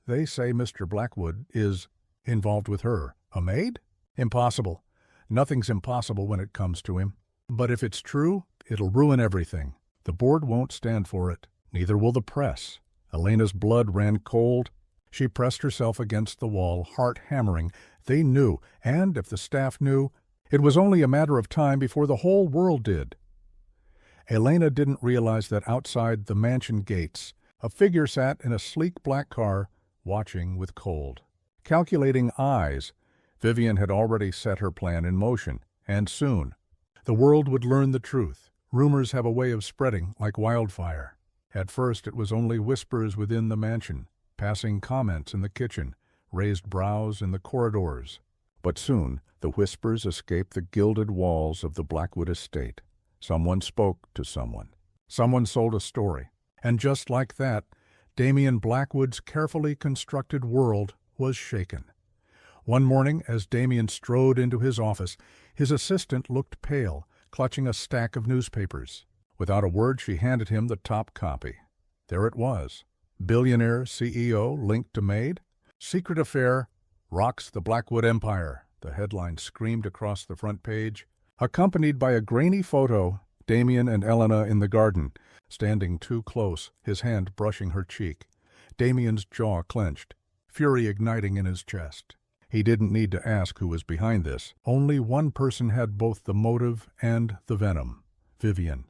"They say Mr. Blackwood is involved with her." "A maid? Impossible. Nothing's impossible when it comes to him. But if it's true, it'll ruin everything. The board won't stand for it. Neither will the press." Elena's blood ran cold. She pressed herself against the wall, heart hammering. They knew, and if the staff knew, it was only a matter of time before the whole world did. Elena didn't realize that outside the mansion gates, a figure sat in a sleek black car, watching with cold, calculating eyes. Vivian had already set her plan in motion, and soon the world would learn the truth. Rumors have a way of spreading like wildfire. At first it was only whispers within the mansion, passing comments in the kitchen, raised brows in the corridors. But soon the whispers escaped the gilded walls of the Blackwood estate. Someone spoke to someone. Someone sold a story. And just like that, Damien Blackwood's carefully constructed world was shaken. One morning, as Damien strode into his office, his assistant looked pale, clutching a stack of newspapers. Without a word, she handed him the top copy. There it was. Billionaire CEO linked to Maid. Secret affair rocks the Blackwood empire. The headline screamed across the front page, accompanied by a grainy photo, Damien and Elena in the garden, standing too close, his hand brushing her cheek. Damien's jaw clenched, fury igniting in his chest. He didn't need to ask who was behind this. Only one person had both the motive and the venom: Vivian.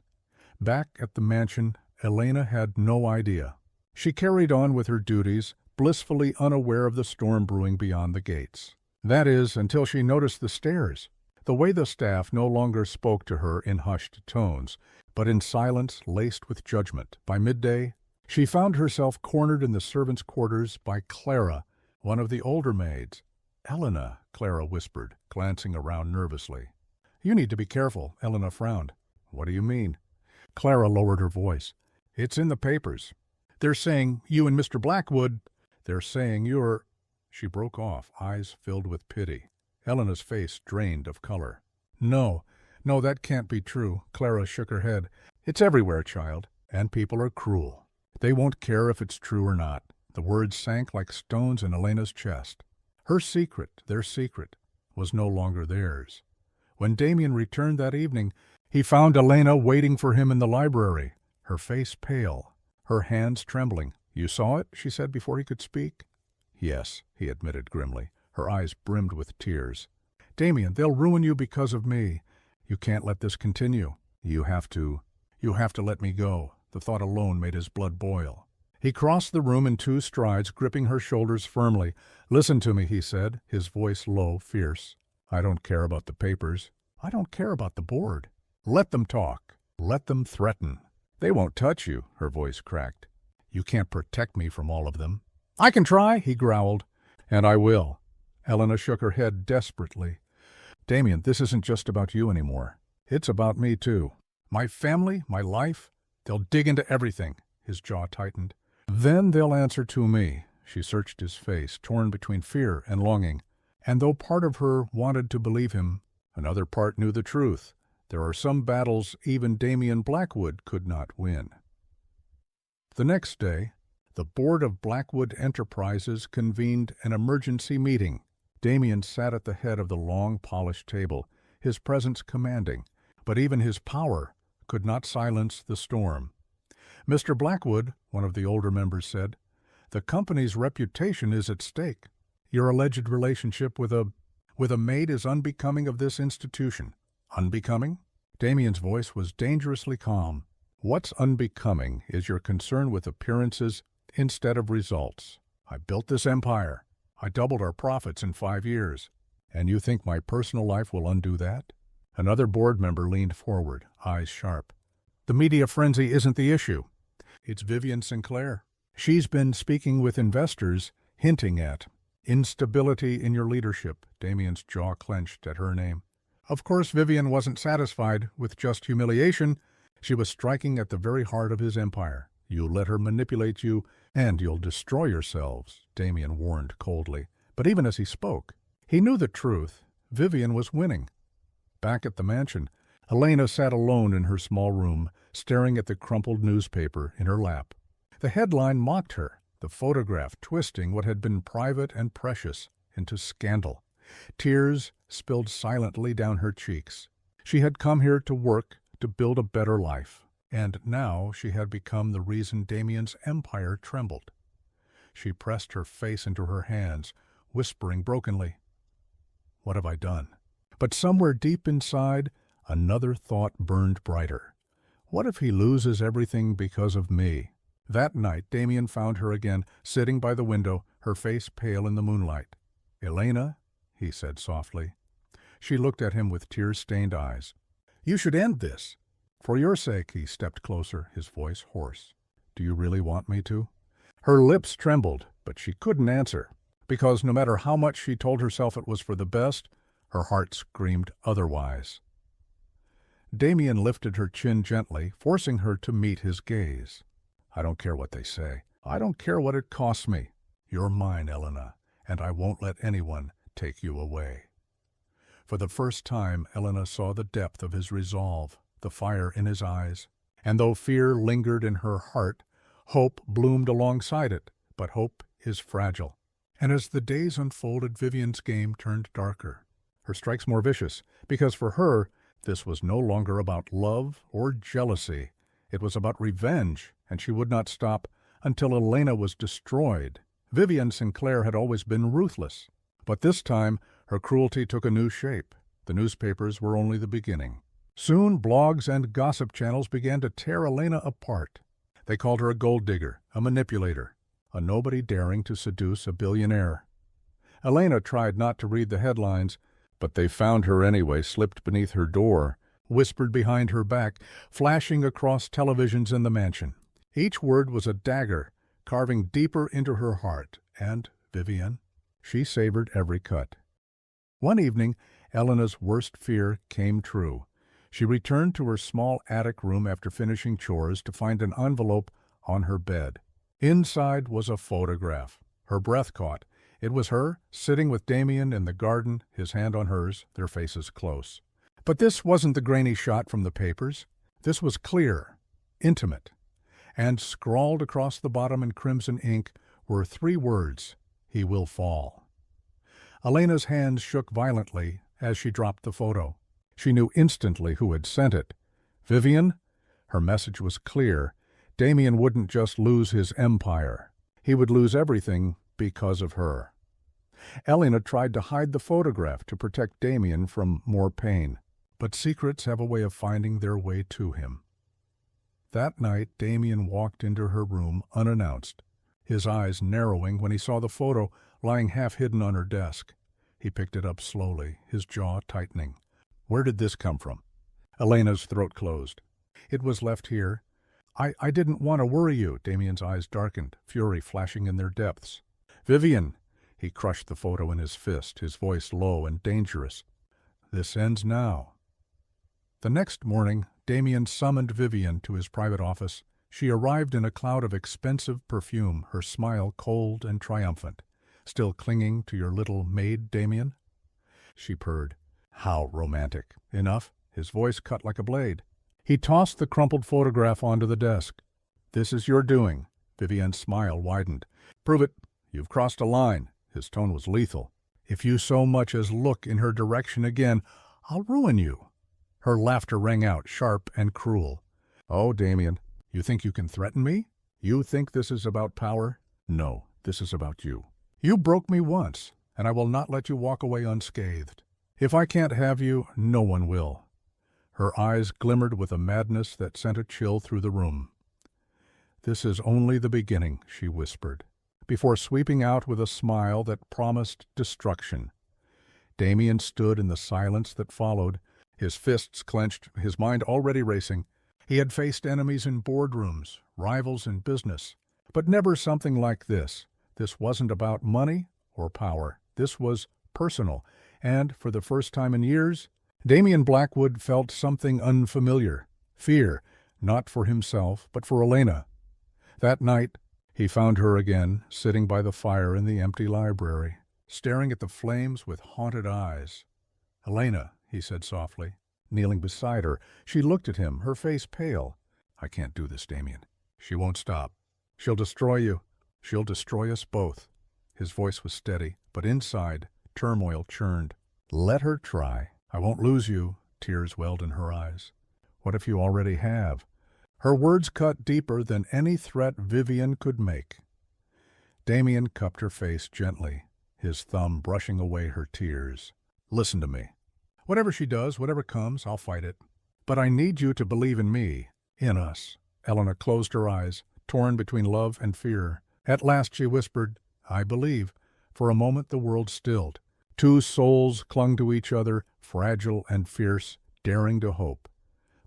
Back at the mansion, Elena had no idea. She carried on with her duties, blissfully unaware of the storm brewing beyond the gates. That is, until she noticed the stairs. The way the staff no longer spoke to her in hushed tones, but in silence laced with judgment. By midday, she found herself cornered in the servants' quarters by Clara, one of the older maids. "Elena," Clara whispered, glancing around nervously. "You need to be careful." Elena frowned. "What do you mean?" Clara lowered her voice. "It's in the papers. They're saying you and Mr. Blackwood. They're saying you're—" She broke off, eyes filled with pity. Elena's face drained of color. No, that can't be true." Clara shook her head. "It's everywhere, child. And people are cruel. They won't care if it's true or not. The words sank like stones in Elena's chest. Her secret, their secret, was no longer theirs. When Damien returned that evening, he found Elena waiting for him in the library, her face pale, her hands trembling. "You saw it?" she said before he could speak. "Yes," he admitted grimly. Her eyes brimmed with tears. "Damien, they'll ruin you because of me. You can't let this continue. You have to let me go." The thought alone made his blood boil. He crossed the room in 2 strides, gripping her shoulders firmly. "Listen to me," he said, his voice low, fierce. "I don't care about the papers. I don't care about the board. Let them talk. Let them threaten. They won't touch you," her voice cracked. "You can't protect me from all of them." "I can try," he growled. "And I will." Elena shook her head desperately. "Damien, this isn't just about you anymore. It's about me, too. My family, my life. They'll dig into everything." His jaw tightened. "Then they'll answer to me." She searched his face, torn between fear and longing. And though part of her wanted to believe him, another part knew the truth. There are some battles even Damien Blackwood could not win. The next day, the board of Blackwood Enterprises convened an emergency meeting. Damien sat at the head of the long, polished table, his presence commanding, but even his power could not silence the storm. "Mr. Blackwood," one of the older members said, "the company's reputation is at stake. Your alleged relationship with a maid is unbecoming of this institution." "Unbecoming?" Damien's voice was dangerously calm. "What's unbecoming is your concern with appearances instead of results. I built this empire. I doubled our profits in 5 years. And you think my personal life will undo that?" Another board member leaned forward, eyes sharp. "The media frenzy isn't the issue. It's Vivian Sinclair. She's been speaking with investors, hinting at instability in your leadership." Damien's jaw clenched at her name. Of course, Vivian wasn't satisfied with just humiliation. She was striking at the very heart of his empire. "You let her manipulate you, and you'll destroy yourselves," Damien warned coldly. But even as he spoke, he knew the truth. Vivian was winning. Back at the mansion, Elena sat alone in her small room, staring at the crumpled newspaper in her lap. The headline mocked her, the photograph twisting what had been private and precious into scandal. Tears spilled silently down her cheeks. She had come here to work, to build a better life, and now she had become the reason Damien's empire trembled. She pressed her face into her hands, whispering brokenly, "What have I done?" But somewhere deep inside, another thought burned brighter. What if he loses everything because of me? That night, Damien found her again, sitting by the window, her face pale in the moonlight. "Elena," he said softly. She looked at him with tear-stained eyes. "You should end this." "For your sake," he stepped closer, his voice hoarse. "Do you really want me to?" Her lips trembled, but she couldn't answer, because no matter how much she told herself it was for the best, her heart screamed otherwise. Damien lifted her chin gently, forcing her to meet his gaze. "I don't care what they say. I don't care what it costs me. You're mine, Elena, and I won't let anyone take you away." For the first time, Elena saw the depth of his resolve, the fire in his eyes. And though fear lingered in her heart, hope bloomed alongside it. But hope is fragile. And as the days unfolded, Vivian's game turned darker, her strikes more vicious, because for her, this was no longer about love or jealousy. It was about revenge, and she would not stop until Elena was destroyed. Vivian Sinclair had always been ruthless, but this time her cruelty took a new shape. The newspapers were only the beginning. Soon blogs and gossip channels began to tear Elena apart. They called her a gold digger, a manipulator, a nobody daring to seduce a billionaire. Elena tried not to read the headlines, but they found her anyway, slipped beneath her door, whispered behind her back, flashing across televisions in the mansion. Each word was a dagger, carving deeper into her heart. And Vivian? She savored every cut. One evening, Elena's worst fear came true. She returned to her small attic room after finishing chores to find an envelope on her bed. Inside was a photograph. Her breath caught. It was her, sitting with Damien in the garden, his hand on hers, their faces close. But this wasn't the grainy shot from the papers. This was clear, intimate. and scrawled across the bottom in crimson ink were 3 words, "He will fall." Elena's hands shook violently as she dropped the photo. She knew instantly who had sent it. Vivian? Her message was clear. Damien wouldn't just lose his empire. He would lose everything because of her. Elena tried to hide the photograph to protect Damien from more pain. But secrets have a way of finding their way to him. That night, Damien walked into her room unannounced, his eyes narrowing when he saw the photo lying half-hidden on her desk. He picked it up slowly, his jaw tightening. Where did this come from? Elena's throat closed. It was left here. I didn't want to worry you. Damien's eyes darkened, fury flashing in their depths. Vivian! He crushed the photo in his fist, his voice low and dangerous. This ends now. The next morning, Damien summoned Vivian to his private office. She arrived in a cloud of expensive perfume, her smile cold and triumphant. Still clinging to your little maid, Damien? She purred. How romantic. Enough? His voice cut like a blade. He tossed the crumpled photograph onto the desk. This is your doing. Vivian's smile widened. Prove it. You've crossed a line. His tone was lethal. If you so much as look in her direction again, I'll ruin you. Her laughter rang out, sharp and cruel. Oh, Damien, you think you can threaten me? You think this is about power? No, this is about you. You broke me once, and I will not let you walk away unscathed. If I can't have you, no one will. Her eyes glimmered with a madness that sent a chill through the room. This is only the beginning, she whispered, before sweeping out with a smile that promised destruction. Damien stood in the silence that followed, his fists clenched, his mind already racing. He had faced enemies in boardrooms, rivals in business, but never something like this. This wasn't about money or power. This was personal, and for the first time in years, Damien Blackwood felt something unfamiliar, fear, not for himself, but for Elena. That night, he found her again, sitting by the fire in the empty library, staring at the flames with haunted eyes. Elena, he said softly. Kneeling beside her, she looked at him, her face pale. I can't do this, Damien. She won't stop. She'll destroy you. She'll destroy us both. His voice was steady, but inside, turmoil churned. Let her try. I won't lose you. Tears welled in her eyes. What if you already have? Her words cut deeper than any threat Vivian could make. Damien cupped her face gently, his thumb brushing away her tears. Listen to me. Whatever she does, whatever comes, I'll fight it. But I need you to believe in me, in us. Elena closed her eyes, torn between love and fear. At last she whispered, I believe. For a moment the world stilled. 2 souls clung to each other, fragile and fierce, daring to hope.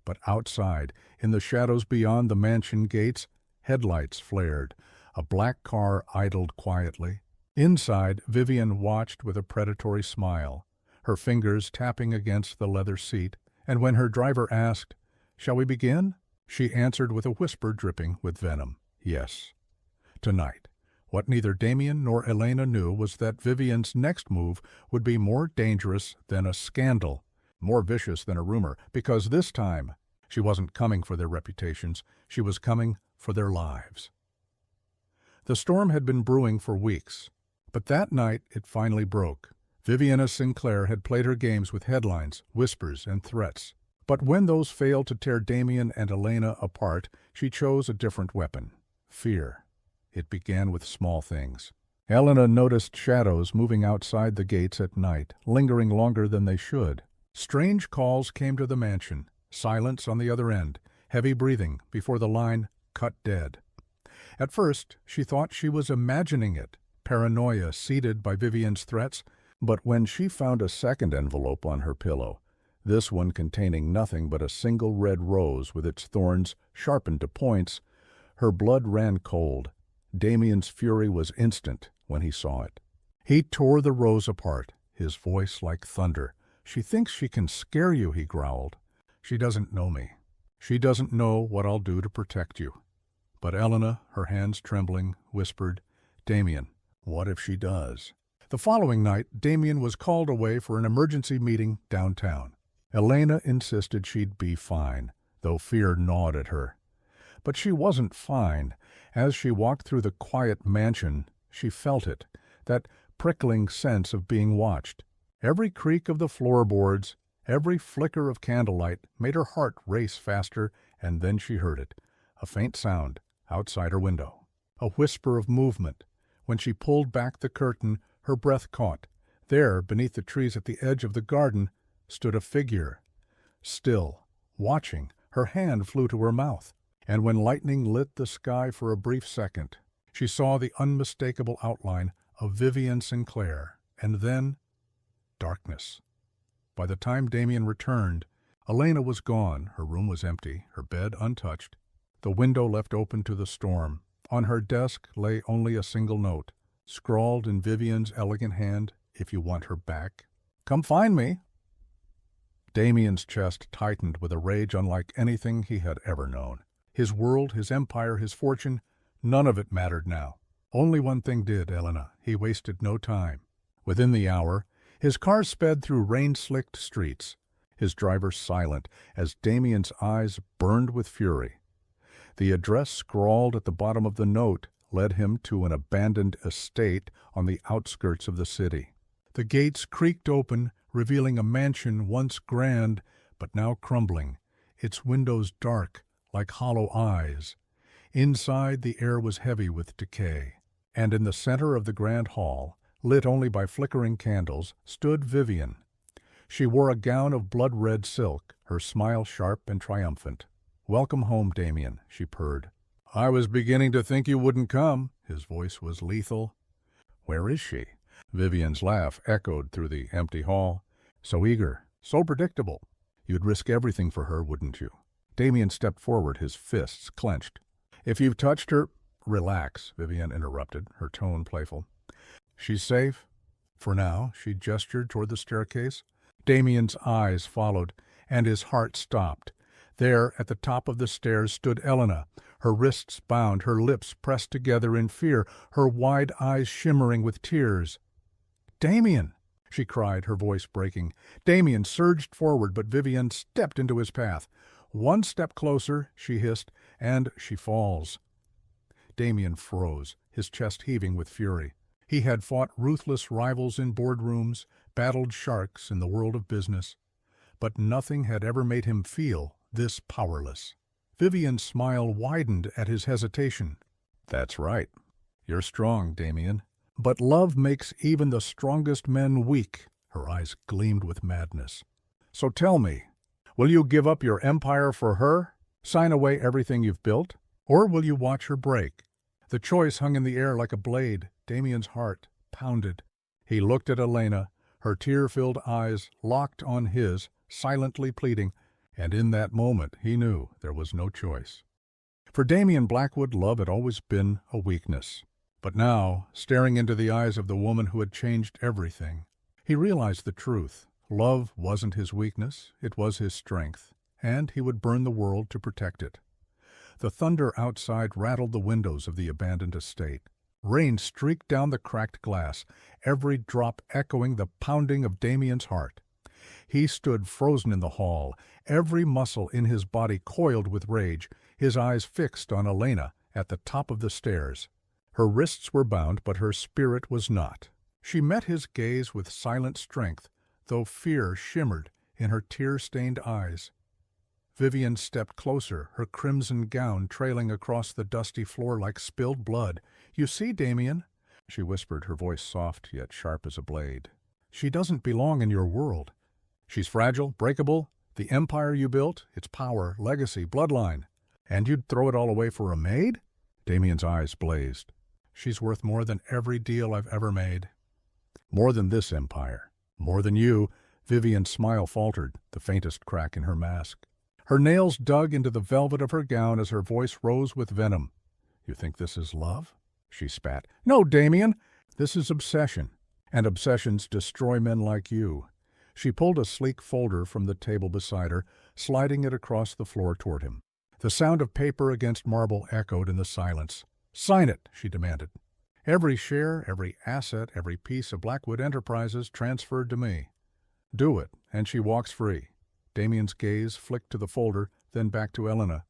But outside, in the shadows beyond the mansion gates, headlights flared. A black car idled quietly. Inside, Vivian watched with a predatory smile, her fingers tapping against the leather seat, and when her driver asked, Shall we begin? She answered with a whisper dripping with venom, Yes. Tonight. What neither Damien nor Elena knew was that Vivian's next move would be more dangerous than a scandal, more vicious than a rumor, because this time she wasn't coming for their reputations, she was coming for their lives. The storm had been brewing for weeks, but that night it finally broke. Viviana Sinclair had played her games with headlines, whispers, and threats. But when those failed to tear Damien and Elena apart, she chose a different weapon, fear. It began with small things. Elena noticed shadows moving outside the gates at night, lingering longer than they should. Strange calls came to the mansion, silence on the other end, heavy breathing before the line cut dead. At first, she thought she was imagining it, paranoia seeded by Vivian's threats, but when she found a second envelope on her pillow, this one containing nothing but a single red rose with its thorns sharpened to points, her blood ran cold. Damien's fury was instant when he saw it. He tore the rose apart, his voice like thunder. She thinks she can scare you, he growled. She doesn't know me. She doesn't know what I'll do to protect you. But Elena, her hands trembling, whispered, Damien, what if she does? The following night, Damien was called away for an emergency meeting downtown. Elena insisted she'd be fine, though fear gnawed at her. But she wasn't fine. As she walked through the quiet mansion, she felt it, that prickling sense of being watched. Every creak of the floorboards, every flicker of candlelight made her heart race faster, and then she heard it, a faint sound outside her window, a whisper of movement. When she pulled back the curtain, her breath caught. There, beneath the trees at the edge of the garden, stood a figure. Still, watching, her hand flew to her mouth, and when lightning lit the sky for a brief second, she saw the unmistakable outline of Vivian Sinclair, and then darkness. By the time Damien returned, Elena was gone. Her room was empty, her bed untouched, the window left open to the storm. On her desk lay only a single note, scrawled in Vivian's elegant hand, "If you want her back, come find me." Damien's chest tightened with a rage unlike anything he had ever known. His world, his empire, his fortune, none of it mattered now. Only one thing did, Elena. He wasted no time. Within the hour, his car sped through rain-slicked streets, his driver silent as Damien's eyes burned with fury. The address scrawled at the bottom of the note led him to an abandoned estate on the outskirts of the city. The gates creaked open, revealing a mansion once grand, but now crumbling, its windows dark like hollow eyes. Inside, the air was heavy with decay, and in the center of the grand hall, lit only by flickering candles, stood Vivian. She wore a gown of blood-red silk, her smile sharp and triumphant. "Welcome home, Damien," she purred. "I was beginning to think you wouldn't come." His voice was lethal. "Where is she?" Vivian's laugh echoed through the empty hall. "So eager, so predictable. You'd risk everything for her, wouldn't you?" Damien stepped forward, his fists clenched. "If you've touched her—" "Relax," Vivian interrupted, her tone playful. "She's safe. For now." She gestured toward the staircase. Damien's eyes followed, and his heart stopped. There, at the top of the stairs, stood Elena, her wrists bound, her lips pressed together in fear, her wide eyes shimmering with tears. "Damien!" she cried, her voice breaking. Damien surged forward, but Vivian stepped into his path. "One step closer," she hissed, "and she falls." Damien froze, his chest heaving with fury. He had fought ruthless rivals in boardrooms, battled sharks in the world of business, but nothing had ever made him feel this powerless. Vivian's smile widened at his hesitation. "That's right. You're strong, Damien. But love makes even the strongest men weak." Her eyes gleamed with madness. "So tell me, will you give up your empire for her? Sign away everything you've built? Or will you watch her break?" The choice hung in the air like a blade. Damien's heart pounded. He looked at Elena, her tear-filled eyes locked on his, silently pleading, and in that moment he knew there was no choice. For Damien Blackwood, love had always been a weakness. But now, staring into the eyes of the woman who had changed everything, he realized the truth. Love wasn't his weakness, it was his strength, and he would burn the world to protect it. The thunder outside rattled the windows of the abandoned estate. Rain streaked down the cracked glass, every drop echoing the pounding of Damien's heart. He stood frozen in the hall, every muscle in his body coiled with rage, his eyes fixed on Elena at the top of the stairs. Her wrists were bound, but her spirit was not. She met his gaze with silent strength, though fear shimmered in her tear-stained eyes. Vivian stepped closer, her crimson gown trailing across the dusty floor like spilled blood. "You see, Damien," she whispered, her voice soft yet sharp as a blade. "She doesn't belong in your world. She's fragile, breakable. The empire you built, its power, legacy, bloodline. And you'd throw it all away for a maid?" Damien's eyes blazed. "She's worth more than every deal I've ever made. More than this empire. More than you." Vivian's smile faltered, the faintest crack in her mask. Her nails dug into the velvet of her gown as her voice rose with venom. "You think this is love?" she spat. "No, Damien. This is obsession. And obsessions destroy men like you." She pulled a sleek folder from the table beside her, sliding it across the floor toward him. The sound of paper against marble echoed in the silence. "Sign it," she demanded. "Every share, every asset, every piece of Blackwood Enterprises transferred to me. Do it, and she walks free." Damien's gaze flicked to the folder, then back to Elena.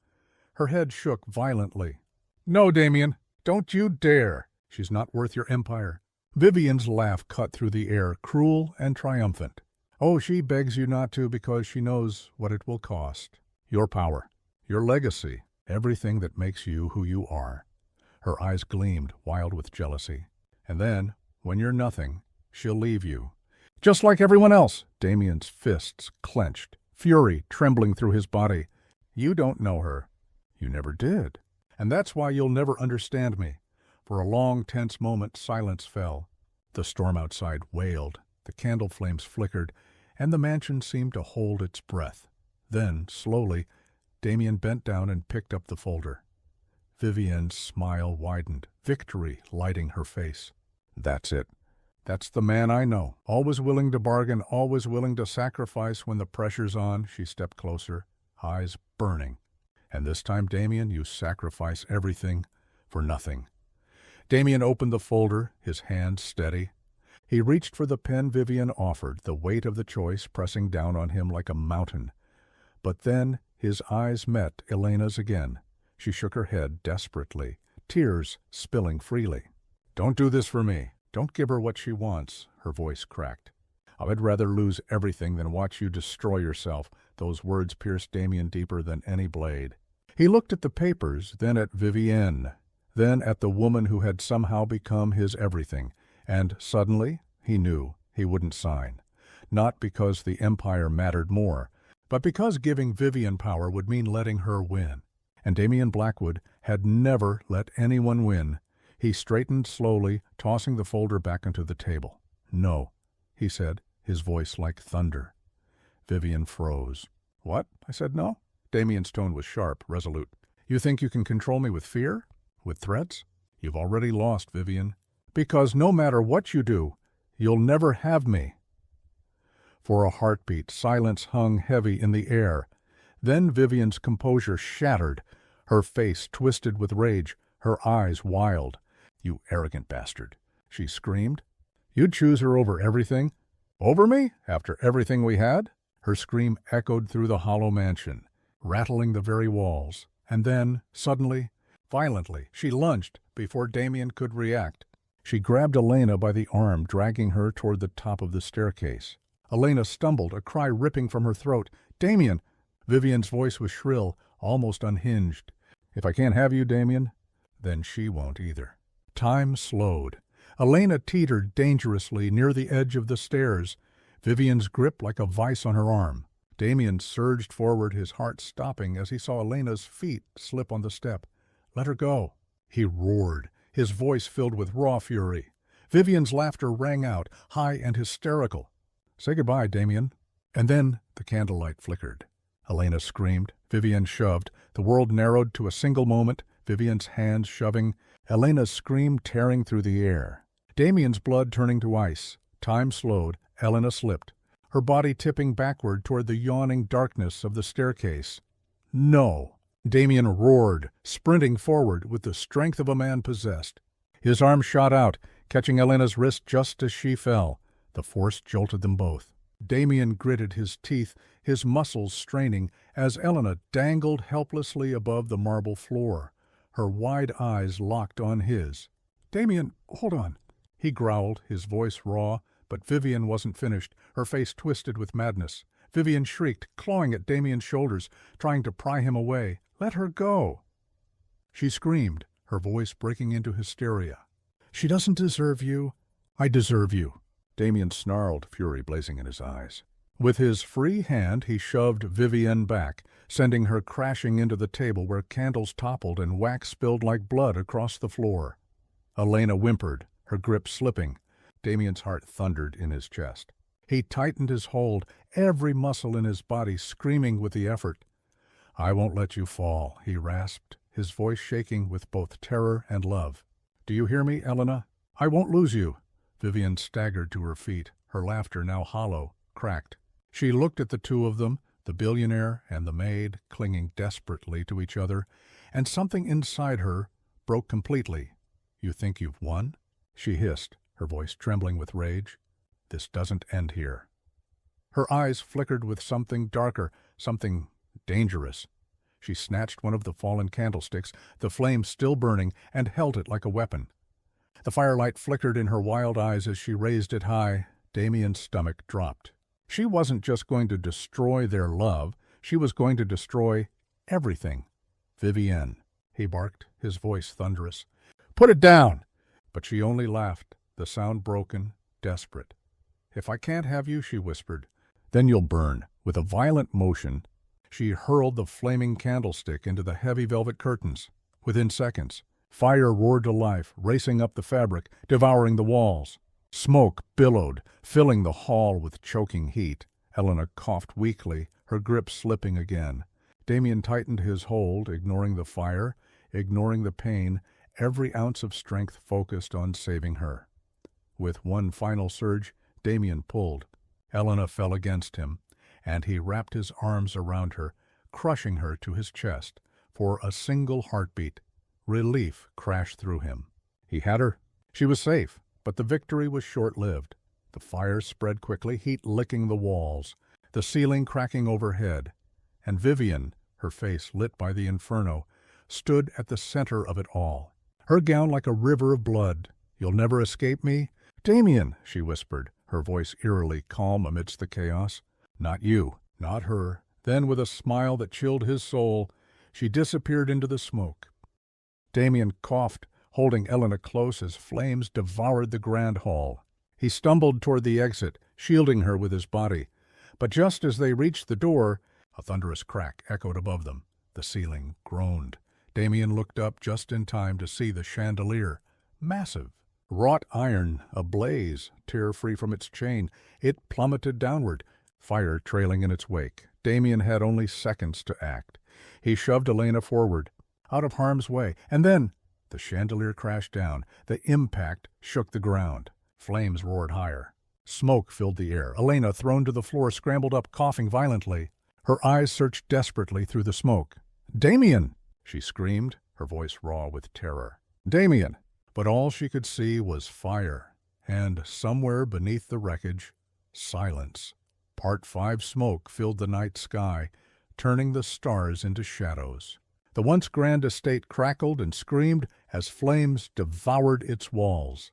Her head shook violently. "No, Damien, don't you dare. She's not worth your empire." Vivian's laugh cut through the air, cruel and triumphant. "Oh, she begs you not to because she knows what it will cost. Your power, your legacy, everything that makes you who you are." Her eyes gleamed, wild with jealousy. "And then, when you're nothing, she'll leave you. Just like everyone else." Damien's fists clenched, fury trembling through his body. "You don't know her. You never did. And that's why you'll never understand me." For a long, tense moment, silence fell. The storm outside wailed, the candle flames flickered, and the mansion seemed to hold its breath. Then, slowly, Damien bent down and picked up the folder. Vivian's smile widened, victory lighting her face. "That's it. That's the man I know. Always willing to bargain, always willing to sacrifice when the pressure's on." She stepped closer, eyes burning. "And this time, Damien, you sacrifice everything for nothing." Damien opened the folder, his hand steady. He reached for the pen Vivian offered, the weight of the choice pressing down on him like a mountain. But then his eyes met Elena's again. She shook her head desperately, tears spilling freely. "Don't do this for me. Don't give her what she wants," her voice cracked. "I'd rather lose everything than watch you destroy yourself." Those words pierced Damien deeper than any blade. He looked at the papers, then at Vivienne, then at the woman who had somehow become his everything, and suddenly he knew he wouldn't sign. Not because the empire mattered more, but because giving Vivian power would mean letting her win. And Damien Blackwood had never let anyone win. He straightened slowly, tossing the folder back onto the table. "No," he said, his voice like thunder. Vivian froze. "What?" I said. "No?" Damien's tone was sharp, resolute. "You think you can control me with fear? With threats? You've already lost, Vivian. Because no matter what you do, you'll never have me." For a heartbeat, silence hung heavy in the air. Then Vivian's composure shattered, her face twisted with rage, her eyes wild. "You arrogant bastard," she screamed. "You'd choose her over everything? Over me? After everything we had?" Her scream echoed through the hollow mansion, rattling the very walls. And then, suddenly, violently, she lunged before Damien could react. She grabbed Elena by the arm, dragging her toward the top of the staircase. Elena stumbled, a cry ripping from her throat. "Damien!" Vivian's voice was shrill, almost unhinged. "If I can't have you, Damien, then she won't either." Time slowed. Elena teetered dangerously near the edge of the stairs, Vivian's grip like a vice on her arm. Damien surged forward, his heart stopping as he saw Elena's feet slip on the step. "Let her go," he roared, his voice filled with raw fury. Vivian's laughter rang out, high and hysterical. "Say goodbye, Damien." And then the candlelight flickered. Elena screamed. Vivian shoved. The world narrowed to a single moment, Vivian's hands shoving, Elena's scream tearing through the air. Damien's blood turning to ice. Time slowed. Elena slipped, her body tipping backward toward the yawning darkness of the staircase. "No!" Damien roared, sprinting forward with the strength of a man possessed. His arm shot out, catching Elena's wrist just as she fell. The force jolted them both. Damien gritted his teeth, his muscles straining, as Elena dangled helplessly above the marble floor, her wide eyes locked on his. "Damien, hold on," he growled, his voice raw, but Vivian wasn't finished, her face twisted with madness. Vivian shrieked, clawing at Damien's shoulders, trying to pry him away. "Let her go!" She screamed, her voice breaking into hysteria. "She doesn't deserve you. I deserve you." Damien snarled, fury blazing in his eyes. With his free hand he shoved Vivian back, sending her crashing into the table where candles toppled and wax spilled like blood across the floor. Elena whimpered, her grip slipping. Damien's heart thundered in his chest. He tightened his hold, every muscle in his body screaming with the effort. "I won't let you fall," he rasped, his voice shaking with both terror and love. "Do you hear me, Elena? I won't lose you." Vivian staggered to her feet, her laughter now hollow, cracked. She looked at the two of them, the billionaire and the maid, clinging desperately to each other, and something inside her broke completely. "You think you've won?" she hissed, her voice trembling with rage. "This doesn't end here." Her eyes flickered with something darker, something dangerous. She snatched one of the fallen candlesticks, the flame still burning, and held it like a weapon. The firelight flickered in her wild eyes as she raised it high. Damien's stomach dropped. She wasn't just going to destroy their love, she was going to destroy everything. "Vivienne," he barked, his voice thunderous. "Put it down!" But she only laughed, the sound broken, desperate. "If I can't have you," she whispered, "then you'll burn." With a violent motion, she hurled the flaming candlestick into the heavy velvet curtains. Within seconds, fire roared to life, racing up the fabric, devouring the walls. Smoke billowed, filling the hall with choking heat. Elena coughed weakly, her grip slipping again. Damien tightened his hold, ignoring the fire, ignoring the pain, every ounce of strength focused on saving her. With one final surge, Damien pulled. Elena fell against him, and he wrapped his arms around her, crushing her to his chest. For a single heartbeat, relief crashed through him. He had her. She was safe, but the victory was short-lived. The fire spread quickly, heat licking the walls, the ceiling cracking overhead, and Vivienne, her face lit by the inferno, stood at the center of it all. Her gown like a river of blood. "You'll never escape me?" "Damien," she whispered, her voice eerily calm amidst the chaos. "Not you, not her." Then, with a smile that chilled his soul, she disappeared into the smoke. Damien coughed, holding Elena close as flames devoured the grand hall. He stumbled toward the exit, shielding her with his body. But just as they reached the door, a thunderous crack echoed above them. The ceiling groaned. Damien looked up just in time to see the chandelier, massive, wrought iron, ablaze, tear-free from its chain. It plummeted downward, fire trailing in its wake. Damien had only seconds to act. He shoved Elena forward, out of harm's way, and then the chandelier crashed down. The impact shook the ground. Flames roared higher. Smoke filled the air. Elena, thrown to the floor, scrambled up, coughing violently. Her eyes searched desperately through the smoke. "Damien!" she screamed, her voice raw with terror. "Damien!" But all she could see was fire, and somewhere beneath the wreckage, silence. Part 5 smoke filled the night sky, turning the stars into shadows. The once grand estate crackled and screamed as flames devoured its walls.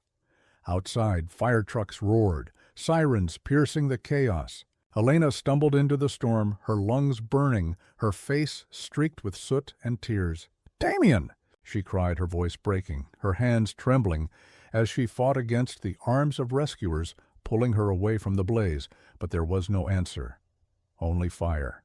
Outside, fire trucks roared, sirens piercing the chaos. Elena stumbled into the storm, her lungs burning, her face streaked with soot and tears. "Damien!" she cried, her voice breaking, her hands trembling as she fought against the arms of rescuers pulling her away from the blaze. But there was no answer, only fire.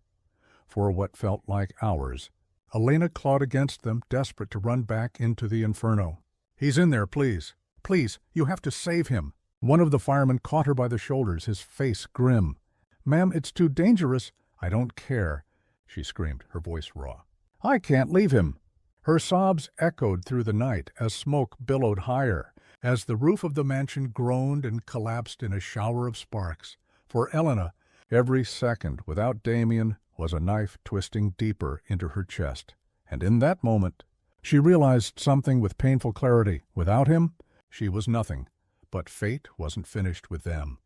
For what felt like hours, Elena clawed against them, desperate to run back into the inferno. "He's in there, please. Please, you have to save him." One of the firemen caught her by the shoulders, his face grim. "Ma'am, it's too dangerous." "I don't care," she screamed, her voice raw. "I can't leave him." Her sobs echoed through the night as smoke billowed higher, as the roof of the mansion groaned and collapsed in a shower of sparks. For Elena, every second without Damien was a knife twisting deeper into her chest. And in that moment, she realized something with painful clarity. Without him, she was nothing, but fate wasn't finished with them.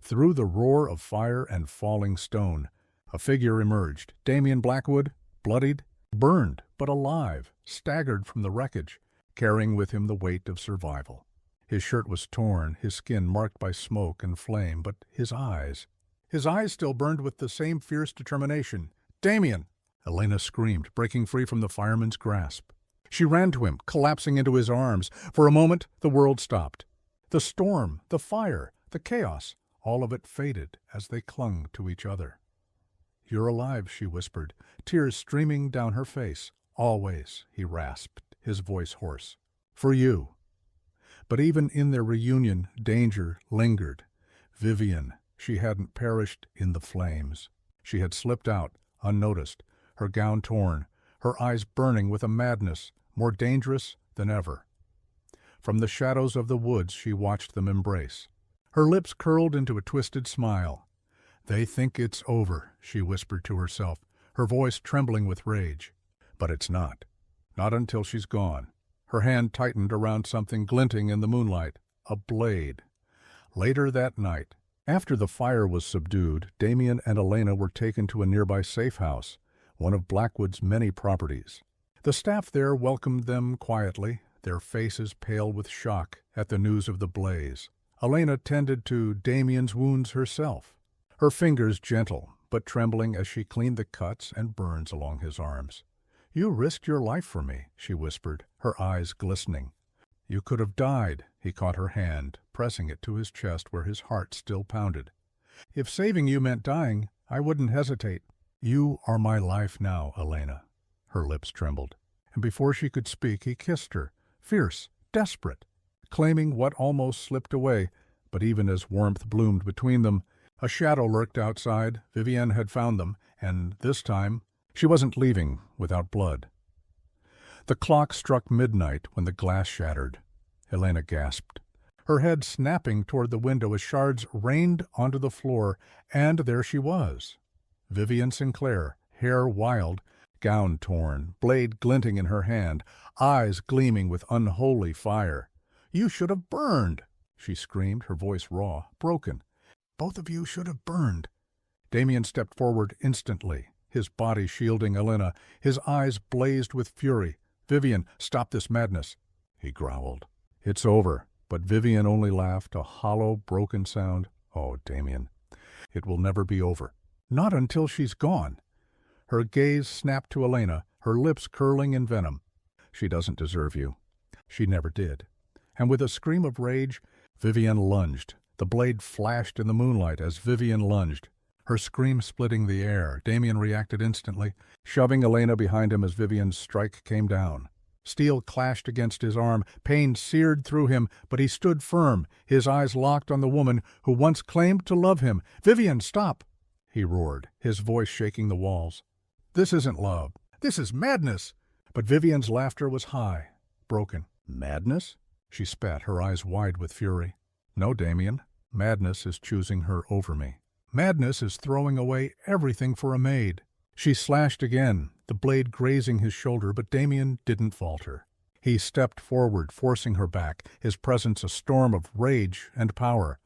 Through the roar of fire and falling stone, a figure emerged. Damien Blackwood, bloodied, burned, but alive, staggered from the wreckage, carrying with him the weight of survival. His shirt was torn, his skin marked by smoke and flame, but his eyes still burned with the same fierce determination. "Damien!" Elena screamed, breaking free from the fireman's grasp. She ran to him, collapsing into his arms. For a moment, the world stopped. The storm, the fire, the chaos, all of it faded as they clung to each other. "You're alive," she whispered, tears streaming down her face. "Always," he rasped, his voice hoarse. "For you." But even in their reunion, danger lingered. Vivienne, she hadn't perished in the flames. She had slipped out, unnoticed, her gown torn, her eyes burning with a madness more dangerous than ever. From the shadows of the woods she watched them embrace. Her lips curled into a twisted smile. "They think it's over," she whispered to herself, her voice trembling with rage. But it's not. Not until she's gone. Her hand tightened around something glinting in the moonlight. A blade. Later that night, after the fire was subdued, Damien and Elena were taken to a nearby safe house. one of Blackwood's many properties. The staff there welcomed them quietly, their faces pale with shock at the news of the blaze. Elena tended to Damien's wounds herself, her fingers gentle but trembling as she cleaned the cuts and burns along his arms. "You risked your life for me," she whispered, her eyes glistening. "You could have died." He caught her hand, pressing it to his chest where his heart still pounded. "If saving you meant dying, I wouldn't hesitate." "You are my life now, Elena." Her lips trembled, and before she could speak he kissed her, fierce, desperate, claiming what almost slipped away. But even as warmth bloomed between them, a shadow lurked outside. Vivienne had found them, and this time she wasn't leaving without blood. The clock struck midnight when the glass shattered. Elena gasped, her head snapping toward the window as shards rained onto the floor, and there she was. Vivienne Sinclair, hair wild, gown torn, blade glinting in her hand, eyes gleaming with unholy fire. "You should have burned!" she screamed, her voice raw, broken. "Both of you should have burned." Damien stepped forward instantly, his body shielding Elena. His eyes blazed with fury. "Vivienne, stop this madness," he growled. "It's over." But Vivienne only laughed, a hollow, broken sound. "Oh, Damien, it will never be over. Not until she's gone." Her gaze snapped to Elena, her lips curling in venom. "She doesn't deserve you. She never did." And with a scream of rage, Vivienne lunged. The blade flashed in the moonlight as Vivienne lunged, her scream splitting the air. Damien reacted instantly, shoving Elena behind him as Vivienne's strike came down. Steel clashed against his arm, pain seared through him, but he stood firm, his eyes locked on the woman who once claimed to love him. "Vivienne, stop!" he roared, his voice shaking the walls. "This isn't love. This is madness!" But Vivienne's laughter was high, broken. "Madness?" She spat, her eyes wide with fury. "No, Damien. Madness is choosing her over me. Madness is throwing away everything for a maid." She slashed again, the blade grazing his shoulder, but Damien didn't falter. He stepped forward, forcing her back, his presence a storm of rage and power.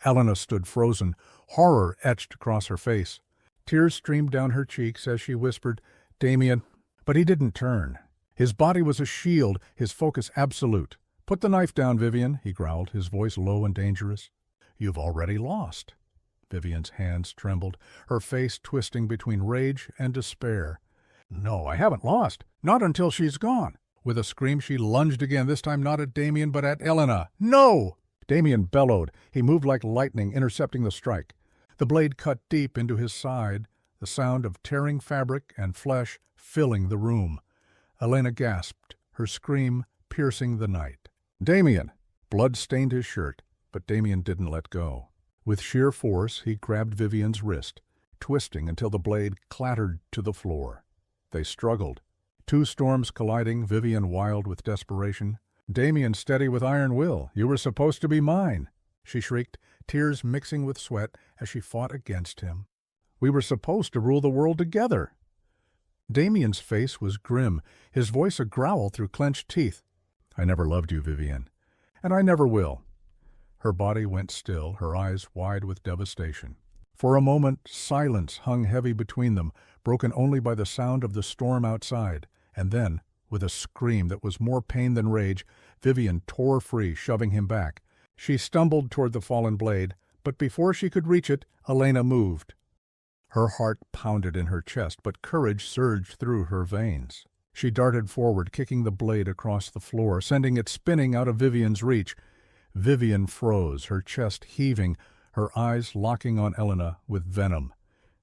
Elena stood frozen, horror etched across her face. Tears streamed down her cheeks as she whispered, "Damien." But he didn't turn. His body was a shield, his focus absolute. "Put the knife down, Vivienne," he growled, his voice low and dangerous. "You've already lost." Vivienne's hands trembled, her face twisting between rage and despair. "No, I haven't lost. Not until she's gone." With a scream, she lunged again, this time not at Damien, but at Elena. "No!" Damien bellowed. He moved like lightning, intercepting the strike. The blade cut deep into his side, the sound of tearing fabric and flesh filling the room. Elena gasped, her scream piercing the night. "Damien!" Blood stained his shirt, but Damien didn't let go. With sheer force, he grabbed Vivienne's wrist, twisting until the blade clattered to the floor. They struggled, two storms colliding, Vivienne wild with desperation. "Damien steady with iron will. You were supposed to be mine," she shrieked, tears mixing with sweat as she fought against him. "We were supposed to rule the world together." Damien's face was grim, his voice a growl through clenched teeth. "I never loved you, Vivienne, and I never will." Her body went still, her eyes wide with devastation. For a moment, silence hung heavy between them, broken only by the sound of the storm outside. And then, with a scream that was more pain than rage, Vivienne tore free, shoving him back. She stumbled toward the fallen blade, but before she could reach it, Elena moved. Her heart pounded in her chest, but courage surged through her veins. She darted forward, kicking the blade across the floor, sending it spinning out of Vivienne's reach. Vivienne froze, her chest heaving, her eyes locking on Elena with venom.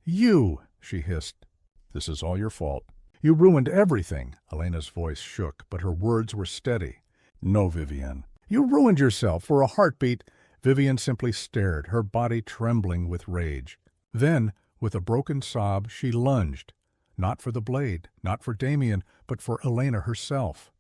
"You!" she hissed. "This is all your fault. You ruined everything." Elena's voice shook, but her words were steady. "No, Vivienne. You ruined yourself for a heartbeat." Vivienne simply stared, her body trembling with rage. Then, with a broken sob, she lunged. Not for the blade, not for Damien, but for Elena herself.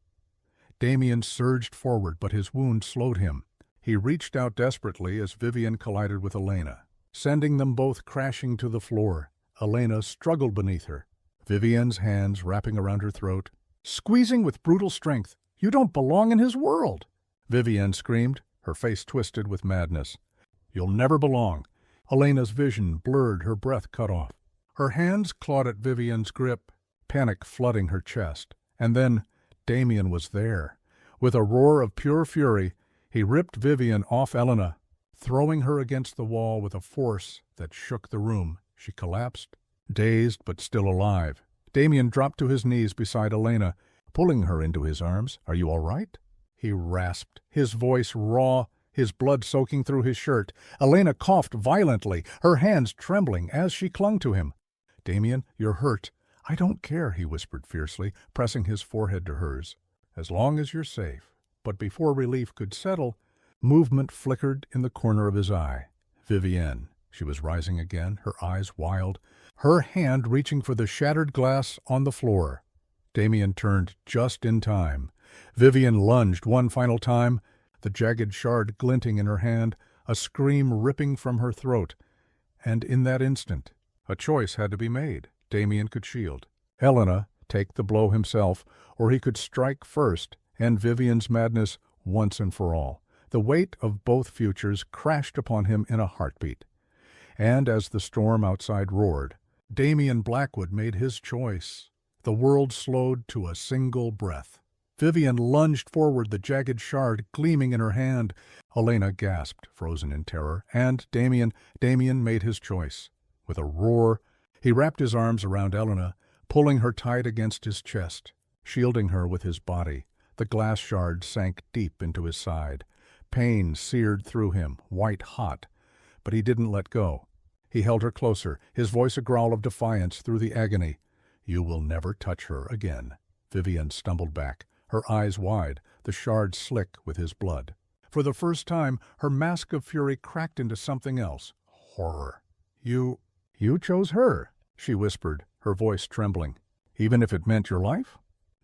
Damien surged forward, but his wound slowed him. He reached out desperately as Vivienne collided with Elena, sending them both crashing to the floor. Elena struggled beneath her, Vivienne's hands wrapping around her throat, squeezing with brutal strength. "You don't belong in his world!" Vivienne screamed, her face twisted with madness. "You'll never belong." Elena's vision blurred, her breath cut off. Her hands clawed at Vivienne's grip, panic flooding her chest. And then Damien was there. With a roar of pure fury, he ripped Vivian off Elena, throwing her against the wall with a force that shook the room. She collapsed, dazed but still alive. Damien dropped to his knees beside Elena, pulling her into his arms. "Are you all right?" he rasped, his voice raw, his blood soaking through his shirt. Elena coughed violently, her hands trembling as she clung to him. "Damien, you're hurt." "I don't care," he whispered fiercely, pressing his forehead to hers. "As long as you're safe." But before relief could settle, movement flickered in the corner of his eye. Vivienne. She was rising again, her eyes wild, her hand reaching for the shattered glass on the floor. Damien turned just in time. Vivian lunged one final time, the jagged shard glinting in her hand, a scream ripping from her throat. And in that instant, a choice had to be made. Damien could shield Helena, take the blow himself, or he could strike first, end Vivian's madness once and for all. The weight of both futures crashed upon him in a heartbeat. And as the storm outside roared, Damien Blackwood made his choice. The world slowed to a single breath. Vivian lunged forward, the jagged shard gleaming in her hand. Elena gasped, frozen in terror, and Damien made his choice. With a roar, he wrapped his arms around Elena, pulling her tight against his chest, shielding her with his body. The glass shard sank deep into his side. Pain seared through him, white hot, but he didn't let go. He held her closer, his voice a growl of defiance through the agony. "You will never touch her again." Vivian stumbled back, her eyes wide, the shard slick with his blood. For the first time, her mask of fury cracked into something else. Horror. You chose her," she whispered, her voice trembling. "Even if it meant your life?"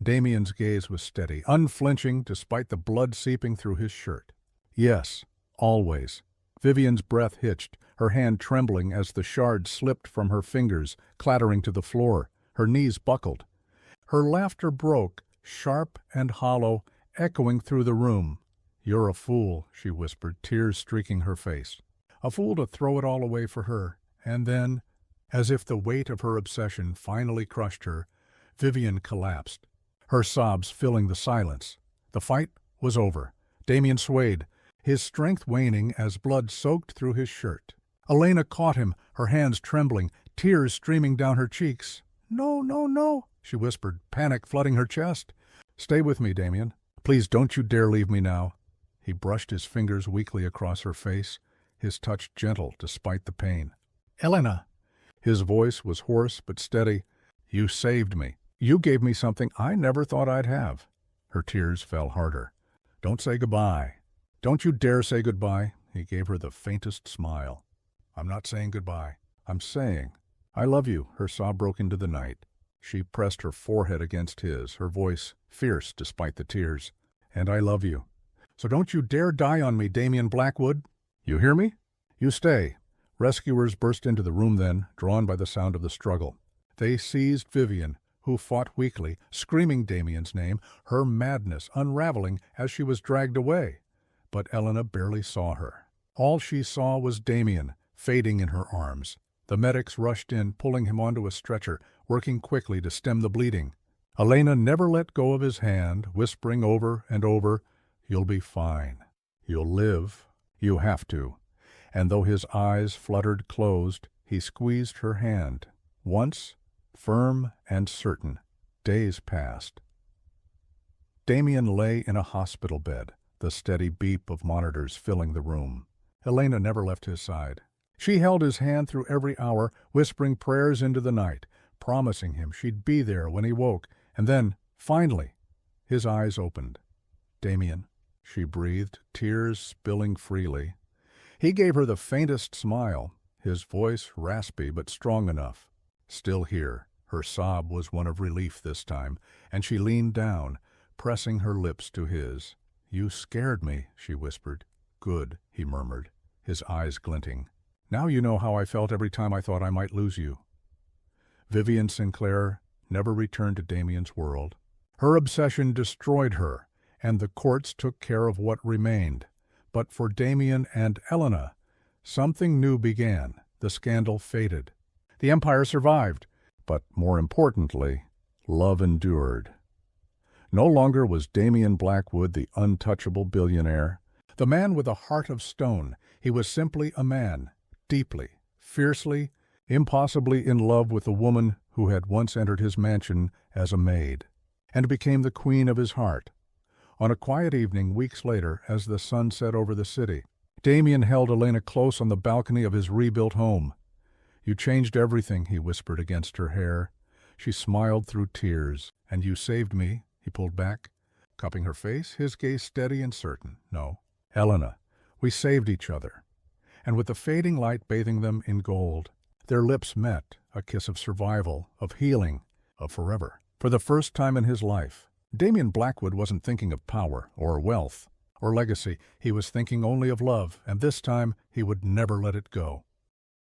Damien's gaze was steady, unflinching despite the blood seeping through his shirt. "Yes, always." Vivian's breath hitched, her hand trembling as the shard slipped from her fingers, clattering to the floor. Her knees buckled. Her laughter broke, sharp and hollow, echoing through the room. "You're a fool," she whispered, tears streaking her face. A fool to throw it all away for her. And then, as if the weight of her obsession finally crushed her, Vivian collapsed, her sobs filling the silence. The fight was over. Damien swayed, his strength waning as blood soaked through his shirt. Elena caught him, her hands trembling, tears streaming down her cheeks. "No, no, no," she whispered, panic flooding her chest. "Stay with me, Damien. Please don't you dare leave me now." He brushed his fingers weakly across her face, his touch gentle despite the pain. "Elena!" His voice was hoarse but steady. "You saved me. You gave me something I never thought I'd have." Her tears fell harder. "Don't say goodbye. Don't you dare say goodbye." He gave her the faintest smile. "I'm not saying goodbye. I'm saying I love you." Her sob broke into the night. She pressed her forehead against his, her voice fierce despite the tears. "And I love you. So don't you dare die on me, Damien Blackwood. You hear me? You stay." Rescuers burst into the room then, drawn by the sound of the struggle. They seized Vivian, who fought weakly, screaming Damien's name, her madness unraveling as she was dragged away. But Elena barely saw her. All she saw was Damien, fading in her arms. The medics rushed in, pulling him onto a stretcher, working quickly to stem the bleeding. Elena never let go of his hand, whispering over and over, "You'll be fine. You'll live. You have to." And though his eyes fluttered closed, he squeezed her hand. Once, firm and certain. Days passed. Damien lay in a hospital bed, the steady beep of monitors filling the room. Elena never left his side. She held his hand through every hour, whispering prayers into the night, promising him she'd be there when he woke. And then, finally, his eyes opened. "Damien," she breathed, tears spilling freely. He gave her the faintest smile, his voice raspy but strong enough. Still here, her sob was one of relief this time, and she leaned down, pressing her lips to his. "You scared me," she whispered. "Good," he murmured, his eyes glinting. "Now you know how I felt every time I thought I might lose you." Vivian Sinclair never returned to Damien's world. Her obsession destroyed her, and the courts took care of what remained. But for Damien and Elena, something new began. The scandal faded. The empire survived, but more importantly, Love endured. No longer was Damien Blackwood the untouchable billionaire, the man with a heart of stone. He was simply a man, deeply, fiercely, impossibly in love with the woman who had once entered his mansion as a maid, and became the queen of his heart. On a quiet evening, weeks later, as the sun set over the city, Damien held Elena close on the balcony of his rebuilt home. "You changed everything," he whispered against her hair. She smiled through tears. "And you saved me," he pulled back, cupping her face, his gaze steady and certain. "No, Elena, we saved each other." And with the fading light bathing them in gold, their lips met, a kiss of survival, of healing, of forever. For the first time in his life, Damien Blackwood wasn't thinking of power or wealth or legacy. He was thinking only of love, and this time he would never let it go.